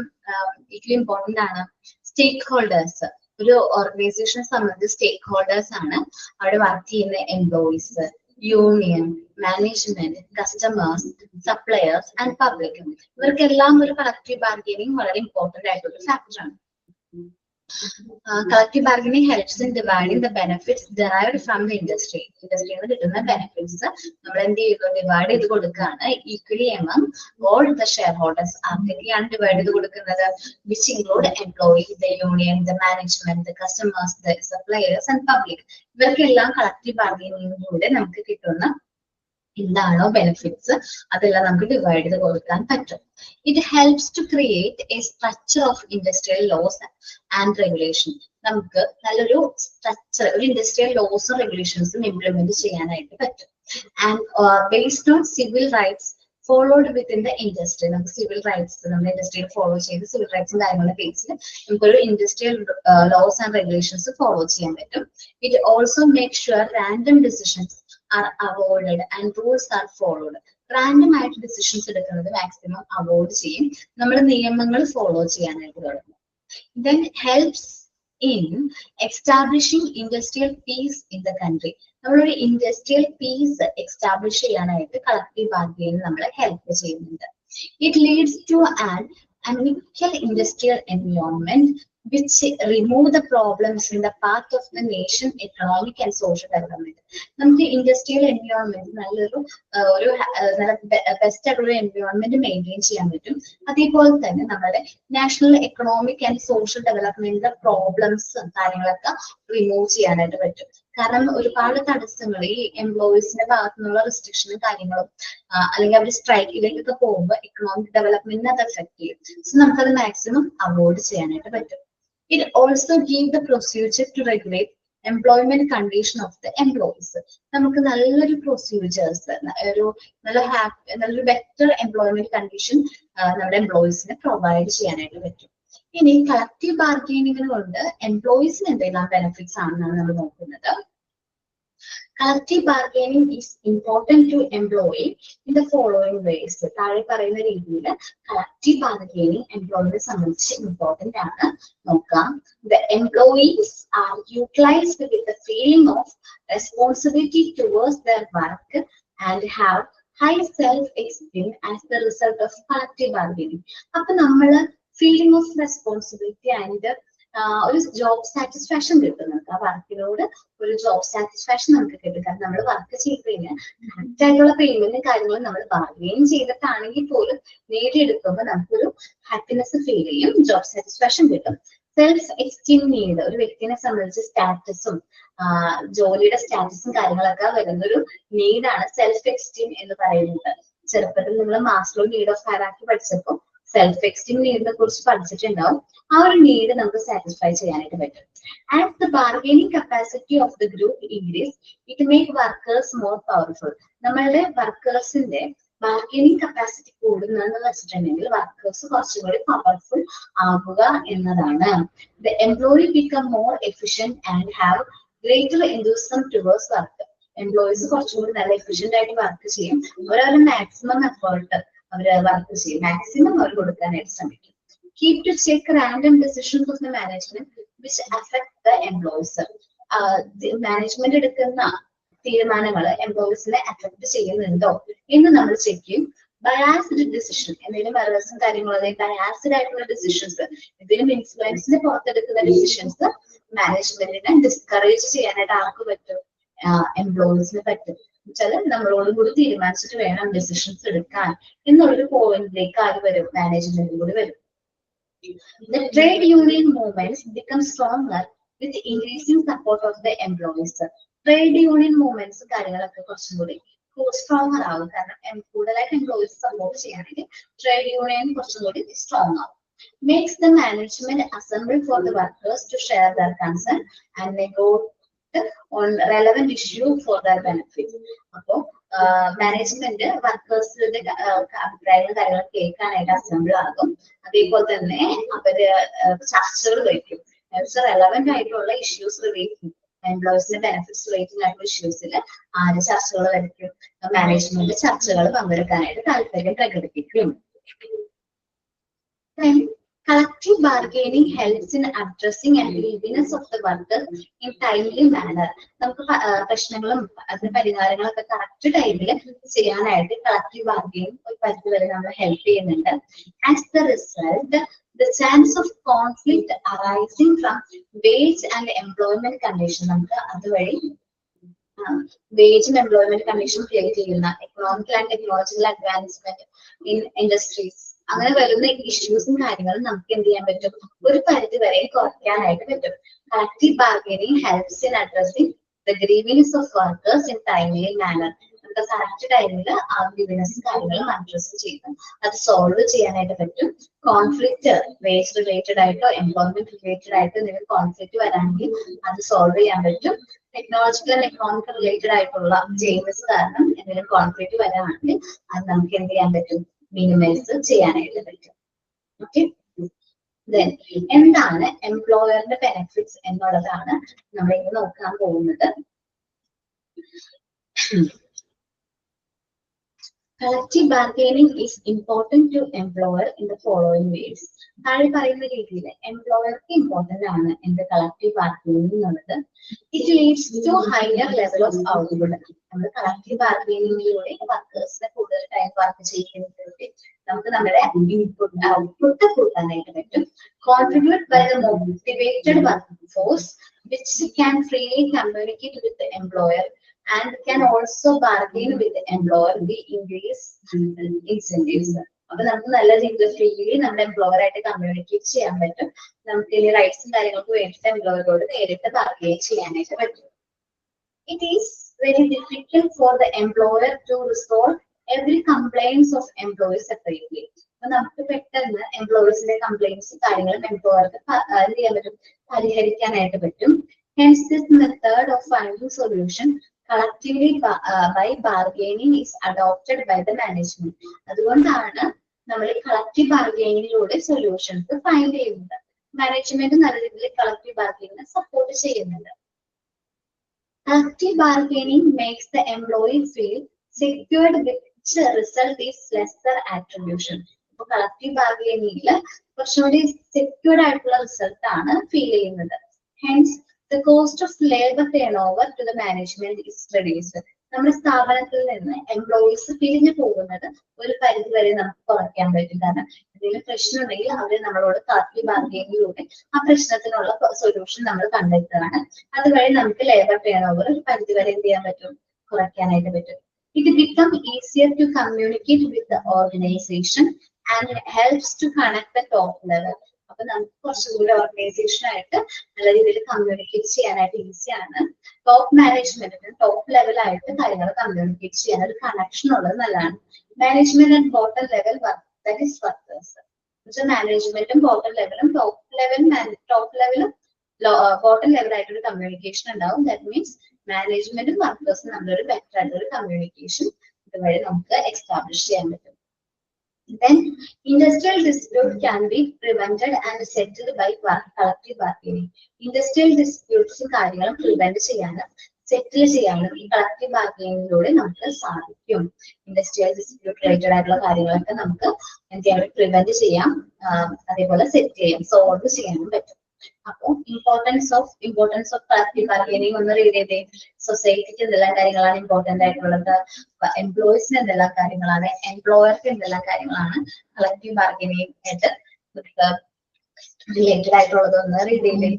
ഈക്വലി ഇമ്പോർട്ടന്റ് ആണ്. സ്റ്റേക്ക് ഹോൾഡേഴ്സ്, ഒരു ഓർഗനൈസേഷനെ സംബന്ധിച്ച് സ്റ്റേക്ക് ഹോൾഡേഴ്സ് ആണ് അവിടെ വർക്ക് ചെയ്യുന്ന employees, union, management, customers, suppliers and public. ഇവർക്കെല്ലാം ഒരു കളക്റ്റീവ് ബാർഗെയിനിങ് വളരെ ഇമ്പോർട്ടന്റ് ആയിട്ടുള്ള ഫാക്ടറാണ്. Collective bargaining helps in dividing the benefits derived from the industry. Industry എന്ന് കിട്ടുന്ന benefits നമ്മൾ എന്ത് ചെയ്യുന്നു, ഡിവൈഡ് ചെയ്ത് കൊടുക്കുകയാണ് equally among all the shareholders. ആർക്കൊക്കെയാണ് ഡിവൈഡ് ചെയ്ത് കൊടുക്കുന്നത്? which include employees, the union, the management, the customers, the suppliers and public. ഇവർക്കെല്ലാം കളക്റ്റീവ് ബാർഗൈനിങ്ങിലൂടെ നമുക്ക് കിട്ടുന്ന എന്താണോ ബെനിഫിറ്റ്സ് അതെല്ലാം നമുക്ക് ഡിവൈഡ് ചെയ്ത് കൊടുക്കാൻ പറ്റും. It helps to create a structure of industrial laws and regulation. നമുക്ക് നല്ലൊരു സ്ട്രക്ചർ, ഒരു ഇൻഡസ്ട്രിയൽ ലോസും റെഗുലേഷൻസും ഇംപ്ലിമെന്റ് ചെയ്യാനായിട്ട് പറ്റും. And based on civil rights followed within the industry. നമുക്ക് സിവിൽ റൈറ്റ്സ് നമ്മുടെ ഇൻഡസ്ട്രിയിൽ ഫോളോ ചെയ്ത് സിവിൽ റൈറ്റ്സും കാര്യങ്ങളുടെ ബേസിൽ നമുക്കൊരു industrial laws and regulations follow ചെയ്യാൻ പറ്റും. It also make sure random decisions are avoided and rules are followed. Random ആയിട്ട് ഡിസിഷൻസ് എടുക്കുന്നത് മാക്സിമം അവോയ്ഡ് ചെയ്യും, നമ്മൾ നിയമങ്ങൾ ഫോളോ ചെയ്യാനായിട്ട് തുടങ്ങും. then helps in establishing industrial peace in the country. നമ്മളൊരു ഇൻഡസ്ട്രിയൽ പീസ് എസ്റ്റാബ്ലിഷ് ചെയ്യാനായിട്ട് കളക്റ്റീവ് ബാർഗൈനിങ് നമ്മളെ ഹെൽപ്പ് ചെയ്യുന്നുണ്ട്. it leads to an unequal industrial environment which remove the problems in the path of the nation economic and social development. നമുക്ക് ഇൻഡസ്ട്രിയൽ എൻവയോൺമെന്റ് നല്ലൊരു ബെസ്റ്റ് ആയിട്ടുള്ള എൻവയോൺമെന്റ് മെയിൻറ്റെയിൻ ചെയ്യാൻ പറ്റും. അതേപോലെ തന്നെ നമ്മുടെ നാഷണൽ എക്കണോമിക് ആൻഡ് സോഷ്യൽ ഡെവലപ്മെന്റിന്റെ പ്രോബ്ലംസും കാര്യങ്ങളൊക്കെ റിമൂവ് ചെയ്യാനായിട്ട് പറ്റും. കാരണം ഒരുപാട് തടസ്സങ്ങൾ ഈ എംപ്ലോയീസിന്റെ ഭാഗത്തു നിന്നുള്ള റെസ്ട്രിക്ഷനും കാര്യങ്ങളും അല്ലെങ്കിൽ അവർ സ്ട്രൈക്കിലേക്കൊക്കെ പോകുമ്പോൾ എക്കണോമിക് ഡെവലപ്മെന്റിനെ അത് എഫക്ട് ചെയ്യും. സോ നമുക്കത് മാക്സിമം അവോയ്ഡ് ചെയ്യാനായിട്ട് പറ്റും. It also gives the procedure to regulate employment condition of the employees. നമുക്ക് നല്ലൊരു പ്രൊസീജിയേഴ്സ്, നല്ലൊരു ബെറ്റർ എംപ്ലോയ്മെന്റ് കണ്ടീഷൻ നമ്മുടെ എംപ്ലോയീസിനെ പ്രൊവൈഡ് ചെയ്യാനായിട്ട് പറ്റും. ഇനി കളക്റ്റീവ് ബാർഗൈനിങ് കൊണ്ട് എംപ്ലോയീസിന് എന്തെല്ലാം ബെനിഫിറ്റ്സ് ആണെന്നാണ് നമ്മൾ നോക്കുന്നത്. Collective bargaining is important to employee in the following ways. താഴെ പറയുന്ന രീതിയിൽ കളക്റ്റീവ് ബാർഗൈനിങ് എംപ്ലോയിയെ സംബന്ധിച്ച് ഇമ്പോർട്ടന്റ് ആണ്. നോക്കാം. The employees are utilized with the feeling of responsibility towards their work and have high self-esteem as the result of collective bargaining. അപ്പൊ നമ്മള് ഫീലിംഗ് ഓഫ് റെസ്പോൺസിബിലിറ്റി ആൻഡ് ഒരു ജോബ് സാറ്റിസ്ഫാക്ഷൻ കിട്ടും. നമുക്ക് ആ വർക്കിനോട് ഒരു ജോബ് സാറ്റിസ്ഫാക്ഷൻ നമുക്ക് കിട്ടും. കാരണം നമ്മൾ വർക്ക് ചെയ്ത് കഴിഞ്ഞാൽ കറക്റ്റ് ആയിട്ടുള്ള പേയ്മെന്റും കാര്യങ്ങളും നമ്മൾ ബാർഗെയിൻ ചെയ്തിട്ടാണെങ്കിൽ പോലും നേടിയെടുക്കുമ്പോൾ നമുക്കൊരു ഹാപ്പിനെസ് ഫീൽ ചെയ്യും, ജോബ് സാറ്റിസ്ഫാക്ഷൻ കിട്ടും. സെൽഫ് എസ്റ്റീം നീഡ്, ഒരു വ്യക്തിനെ സംബന്ധിച്ച് സ്റ്റാറ്റസും ജോലിയുടെ സ്റ്റാറ്റസും കാര്യങ്ങളൊക്കെ വരുന്നൊരു നീഡാണ് സെൽഫ് എസ്റ്റീം എന്ന് പറയുന്നത്. ചെറുപ്പത്തിൽ നിങ്ങൾ മാസ്ലോ നീഡ് ഓഫ് ഹൈറാർക്കി പഠിച്ചപ്പോൾ സെൽഫ് എസ്റ്റീം നീഡിനെ കുറിച്ച് പഠിച്ചിട്ടുണ്ടാവും. ആ ഒരു നീഡ് നമുക്ക് സാറ്റിസ്ഫൈ ചെയ്യാനായിട്ട് പറ്റും. As the bargaining capacity of the group increase it make workers more powerful. നമ്മളുടെ വർക്കേഴ്സിന്റെ ബാർഗൈനിങ് കപ്പാസിറ്റി കൂടുന്നതെന്ന് വെച്ചിട്ടുണ്ടെങ്കിൽ വർക്കേഴ്സ് കുറച്ചും കൂടി പവർഫുൾ ആകുക എന്നതാണ്. The employee become more efficient and have greater enthusiasm towards work. Employees കുറച്ചും കൂടി നല്ല എഫിഷ്യന്റ് ആയിട്ട് വർക്ക് ചെയ്യും. അവരവരുടെ മാക്സിമം എഫേർട്ട് അവര് വർക്ക് ചെയ്യും, മാക്സിമം അവർ കൊടുക്കാനായിട്ട് ശ്രമിക്കും. Keep to check random decisions of the management which affect the employees. Management എടുക്കുന്ന തീരുമാനങ്ങൾ എംപ്ലോയീസിനെ അഫക്ട് ചെയ്യുന്നുണ്ടോ എന്ന് നമ്മൾ ചെക്ക് ചെയ്യും. ബയാസ്ഡ് ഡിസിഷൻ, എന്തെങ്കിലും ബയാസും കാര്യങ്ങളും അല്ലെങ്കിൽ ബയാസ്ഡ് ആയിട്ടുള്ള ഡിസിഷൻസ്, എന്തെങ്കിലും ഇൻഫ്ലുവൻസിന് പുറത്തെടുക്കുന്ന ഡിസിഷൻസ് മാനേജ്മെന്റിനെ ഡിസ്കറേജ് ചെയ്യാനായിട്ട് ആർക്ക് പറ്റും? എംപ്ലോയീസിന് പറ്റും. വെച്ചാൽ നമ്മളോടും കൂടി തീരുമാനിച്ചിട്ട് വേണം ഡിസിഷൻസ് എടുക്കാൻ എന്നുള്ളൊരു പോയിന്റിലേക്ക് ആര് വരും? മാനേജ്മെന്റും കൂടി വരും. The trade union movements become stronger with increasing support of the employees. Trade union movements കാര്യങ്ങളൊക്കെ കുറച്ചും കൂടി സ്ട്രോങ്ങർ ആവും. കാരണം കൂടുതലായിട്ട് എംപ്ലോയീസ് സപ്പോർട്ട് ചെയ്യാണെങ്കിൽ ട്രേഡ് യൂണിയൻ കുറച്ചും കൂടി സ്ട്രോങ് ആവും. Makes the management assemble for the workers to share their concern and negotiate on relevant issue for their benefit. അപ്പോ മാനേജ്മെന്റ് വർക്കേഴ്സിന്റെ അഭിപ്രായങ്ങളും കാര്യങ്ങളും കേൾക്കാനായിട്ട് അസംബിൾ ആകും. അതേപോലെ തന്നെ അവര് ചർച്ചകൾ വയ്ക്കും. റെലവെന്റ് ആയിട്ടുള്ള ഇഷ്യൂസ് റിലേറ്റ് ചെയ്യും. എംപ്ലോയീസിന്റെ ബെനിഫിറ്റ്സ് റിലേറ്റഡ് ആയിട്ടുള്ള ഇഷ്യൂസിൽ ആര് ചർച്ചകൾ വരയ്ക്കും? മാനേജ്മെന്റ് ചർച്ചകൾ പങ്കെടുക്കാനായിട്ട് താല്പര്യം പ്രകടിപ്പിക്കും. Collective bargaining helps in addressing and grievances of the workers in timely manner. നമുക്ക് പ്രശ്നങ്ങളും അതിന് പരിഹാരങ്ങളൊക്കെ കറക്റ്റ് ടൈമിൽ ചെയ്യാനായിട്ട് കളക്റ്റീവ് ബാർഗെയിനിങ് ഒരു പരിധി വരെ നമ്മൾ ഹെൽപ്പ് ചെയ്യുന്നുണ്ട്. As the result, the chance of conflict arising from wage and employment condition, നമുക്ക് അതുവഴി wage and employment condition create ചെയ്യുന്ന economical and technological advancement in industries, അങ്ങനെ വരുന്ന ഇഷ്യൂസും കാര്യങ്ങളും നമുക്ക് എന്ത് ചെയ്യാൻ പറ്റും, ഒരു പരിധി വരെ കുറയ്ക്കാനായിട്ട് പറ്റും. Collective bargaining helps in addressing the grievance of workers in timely manner. നമുക്ക് കറക്റ്റ് ടൈമിൽ ആ ഗ്രീവൻസും കാര്യങ്ങളും അഡ്രസ് ചെയ്ത് അത് സോൾവ് ചെയ്യാനായിട്ട് പറ്റും. കോൺഫ്ലിക്റ്റ് വേജ് റിലേറ്റഡ് ആയിട്ടോ എംപ്ലോയ്മെന്റ് റിലേറ്റഡ് ആയിട്ടോ എന്തെങ്കിലും കോൺഫ്ലിക്റ്റ് വരാണെങ്കിൽ അത് സോൾവ് ചെയ്യാൻ പറ്റും. ടെക്നോളജിക്കൽ ആൻഡ് എക്കണോമിക്കൽ റിലേറ്റഡ് ആയിട്ടുള്ള ചേഞ്ചസ് കാരണം എന്തെങ്കിലും കോൺഫ്ലിക്റ്റ് വരാണെങ്കിൽ അത് നമുക്ക് എന്ത് ചെയ്യാൻ പറ്റും, മിനിമൈസ് ചെയ്യാനായിട്ട് പറ്റും. ഓക്കെ, എന്താണ് എംപ്ലോയറിന്റെ ബെനിഫിറ്റ്സ് എന്നുള്ളതാണ് നമ്മൾ ഇന്ന് നോക്കാൻ പോകുന്നത്. Collective bargaining is important to employer in the following ways. താഴെ പറയുന്ന രീതിയിൽ എംപ്ലോയർക്ക് ഇമ്പോർട്ടന്റ് ആണ് എന്ത് കളക്റ്റീവ് ബാർഗെയിനിങ് എന്നുള്ളത്. It leads to higher level of output. നമ്മൾ കളക്റ്റീവ് ബാർഗെയിനിങ്ങിലൂടെ വർക്കേഴ്സിനെ കൂടുതൽ ടൈം വർക്ക് ചെയ്യുന്നതിലൂടെ നമുക്ക് നമ്മുടെ ഔട്ട്പുട്ട് കൂട്ടാനായിട്ട് പറ്റും. Contribute by the motivated work force which can freely communicate with the employer and can also bargain with the employer the increase incentives. അപ്പൊ നമുക്ക് നല്ല രീതിയിൽ ഫ്രീലി നമ്മുടെ എംപ്ലോയർ ആയിട്ട് കമ്മ്യൂണിക്കേറ്റ് ചെയ്യാൻ പറ്റും. നമുക്ക് ഇനി റൈറ്റ്സും കാര്യങ്ങൾക്ക് വേണ്ടിയിട്ട് എംപ്ലോയറോട് നേരിട്ട് ബാർഗെയിൻ ചെയ്യാനായിട്ട് പറ്റും. It is very difficult for the employer to resolve every complaints of employees separately. അപ്പൊ നമുക്ക് പെട്ടെന്ന് എംപ്ലോയീസിന്റെ കംപ്ലൈന്റ്സ് കാര്യങ്ങളും എംപ്ലോയർക്ക് എന്ത് ചെയ്യാൻ പറ്റും, പരിഹരിക്കാനായിട്ട് പറ്റും. Hence this method of finding solution collectively by bargaining is adopted by the management. അതുകൊണ്ടാണ് നമ്മൾ കളക്റ്റീവ് ബാർഗെയിനിങ്ങിലൂടെ സൊല്യൂഷൻസ് ഫൈൻഡ് ചെയ്യുന്നത്. മാനേജ്മെന്റ് നല്ല രീതിയിൽ കളക്റ്റീവ് ബാർഗെയിനിങ്ങിനെ സപ്പോർട്ട് ചെയ്യുന്നുണ്ട്. Collective bargaining makes the employee feel secured, which result is lesser attribution. ഇപ്പൊ കളക്റ്റീവ് ബാർഗെയിനിങ്ങിൽ കുറച്ചുകൂടി സെക്യൂർഡ് ആയിട്ടുള്ള റിസൾട്ട് ആണ് ഫീൽ ചെയ്യുന്നത്. Hence the cost of labor turnover to the management is reduced. നമ്മുടെ സ്ഥാപനത്തിൽ നിന്ന് എംപ്ലോയീസ് പിരിഞ്ഞു പോകുന്നത് ഒരു പരിധി വരെ നമുക്ക് കുറയ്ക്കാൻ പറ്റും. കാരണം എന്തെങ്കിലും പ്രശ്നം ഉണ്ടെങ്കിൽ അവര് നമ്മളോട് കളക്റ്റീവ് ബാർഗെയിനിങ്ങിലൂടെ ആ പ്രശ്നത്തിനുള്ള സൊല്യൂഷൻ നമ്മൾ കണ്ടെത്തുകയാണ്. അതുവഴി നമുക്ക് ലേബർ ടേൺഓവർ ഒരു പരിധി വരെ എന്ത് ചെയ്യാൻ പറ്റും, കുറയ്ക്കാനായിട്ട് പറ്റും. It become easier to communicate with the organization and helps to connect the top level. അപ്പൊ നമുക്ക് കുറച്ചുകൂടി ഓർഗനൈസേഷൻ ആയിട്ട് നല്ല രീതിയിൽ കമ്മ്യൂണിക്കേറ്റ് ചെയ്യാനായിട്ട് ഈസിയാണ്. ടോപ്പ് മാനേജ്മെന്റിന് ടോപ്പ് ലെവലായിട്ട് കാര്യങ്ങൾ കമ്മ്യൂണിക്കേറ്റ് ചെയ്യാൻ ഒരു കണക്ഷൻ ഉള്ളത് നല്ലതാണ്. Management and bottom level that is workers. മാനേജ്മെന്റും ബോട്ടം ലെവലും ടോപ്പ് ലെവലും ബോട്ടം ലെവലായിട്ടൊരു കമ്മ്യൂണിക്കേഷൻ ഉണ്ടാവും. ദാറ്റ് മീൻസ് മാനേജ്മെന്റും വർക്കേഴ്സും നമ്മളൊരു ബെറ്റർ ആയിട്ടൊരു കമ്മ്യൂണിക്കേഷൻ ഇതുവഴി നമുക്ക് എസ്റ്റാബ്ലിഷ് ചെയ്യാൻ പറ്റും. Then industrial dispute can be prevented and settled by collective bargaining. Industrial disputes കാര്യങ്ങളും പ്രിവെന്റ് ചെയ്യാനും സെറ്റിൽ ചെയ്യാനും ഈ കളക്റ്റീവ് ബാർഗെയിനിങ്ങിലൂടെ നമുക്ക് സാധിക്കും. ഇൻഡസ്ട്രിയൽ ഡിസ്പ്യൂട്ട് റിലേറ്റഡ് ആയിട്ടുള്ള കാര്യങ്ങളൊക്കെ നമുക്ക് എന്ത് ചെയ്യാൻ പ്രിവെന്റ് ചെയ്യാം, അതേപോലെ സെറ്റ് ചെയ്യാം, സോൾവ് ചെയ്യാനും പറ്റും. അപ്പൊ ഇമ്പോർട്ടൻസ് ഓഫ് കളക്റ്റീവ് ബാർഗെയിനിങ് ഒന്ന് റീഡ് ചെയ്തേ. സൊസൈറ്റിക്ക് എന്തെല്ലാം കാര്യങ്ങളാണ് ഇമ്പോർട്ടന്റ് ആയിട്ടുള്ളത്, എംപ്ലോയീസിന് എന്തെല്ലാം കാര്യങ്ങളാണ്, എംപ്ലോയർക്ക് എന്തെല്ലാം കാര്യങ്ങളാണ് കളക്റ്റീവ് ബാർഗെയിനിങ് ആയിട്ട് റിലേറ്റഡ് ആയിട്ടുള്ളത് ഒന്ന് റീഡ് ചെയ്തേ.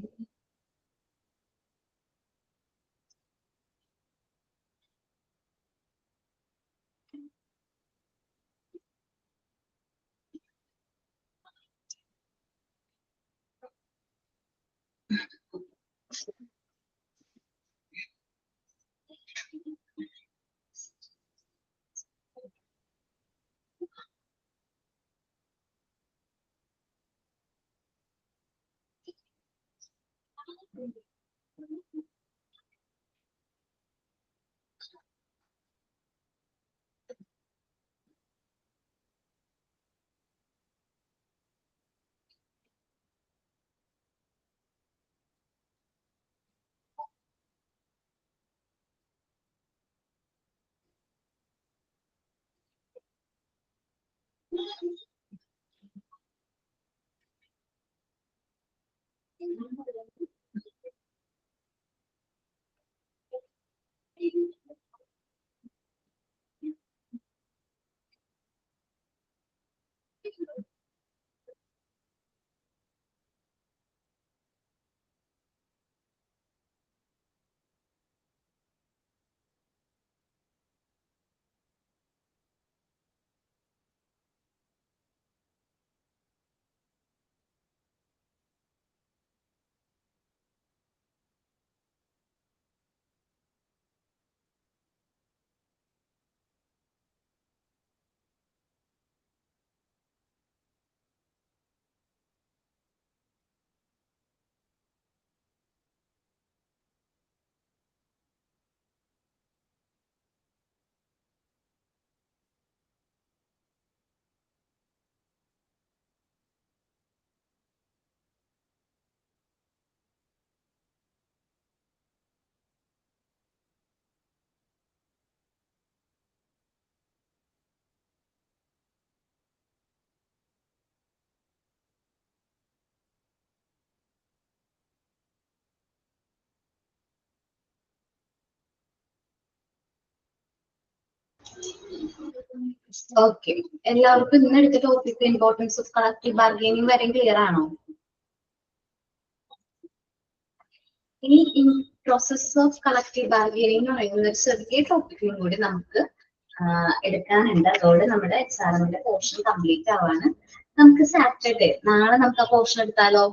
ഓക്കെ, എല്ലാവർക്കും ഇന്ന് എടുത്ത topic importance of collective bargaining വരെ ക്ലിയർ ആണോ? ഈ പ്രോസസ് ഓഫ് കളക്റ്റീവ് ബാർഗൈനിങ് എന്ന് പറയുന്ന ഒരു ചെറിയ ടോപ്പിക്കും കൂടി നമുക്ക് എടുക്കാനുണ്ട്. അതോടെ നമ്മുടെ എക്സാമിന്റെ പോർഷൻ കംപ്ലീറ്റ് ആവാണ്. നമുക്ക് സാറ്റർഡേ നാളെ നമുക്ക് ആ പോർഷൻ എടുത്താലോ?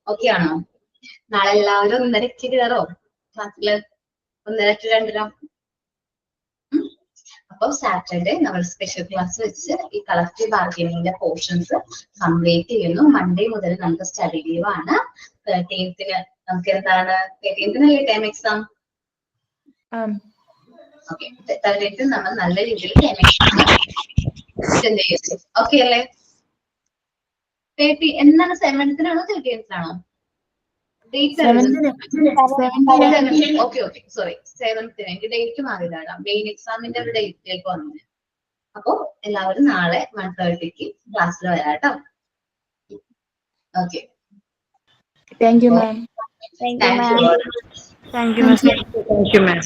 ഓക്കെ ആണോ? നാളെ എല്ലാവരും 1:30 കയറോ ക്ലാസ്സില്? 1:30 to 2:30. അപ്പൊ സാറ്റർഡേ നമ്മൾ സ്പെഷ്യൽ ക്ലാസ് വെച്ച് ഈ കളക്റ്റീവ് ബാർഗൈനിങ്ങിന്റെ പോർഷൻസ് കംപ്ലീറ്റ് ചെയ്യുന്നു. മൺഡേ മുതൽ നമുക്ക് സ്റ്റഡി ലീവ് ആണ്. 13th നമുക്ക് എന്താണ് 13th time exam? Okay, 13th നമ്മൾ നല്ല രീതിയിൽ ടൈം എക്സാം അറ്റൻഡ് ചെയ്യും. ഓക്കെ അല്ലേ? എന്താണ് 7th ആണോ 13th? ഓക്കെ സോറി, 7th എനിക്ക് ഡേറ്റ് മാറിയതാണ്. മെയിൻ എക്സാമിന്റെ ഒരു ഡേറ്റിലേക്ക് വന്നത്. അപ്പൊ എല്ലാവരും നാളെ 1:30 ക്ലാസ്സിൽ വരാട്ടോ. Okay, Thank you, ma'am. Thank you, ma'am. Thank you, ma'am.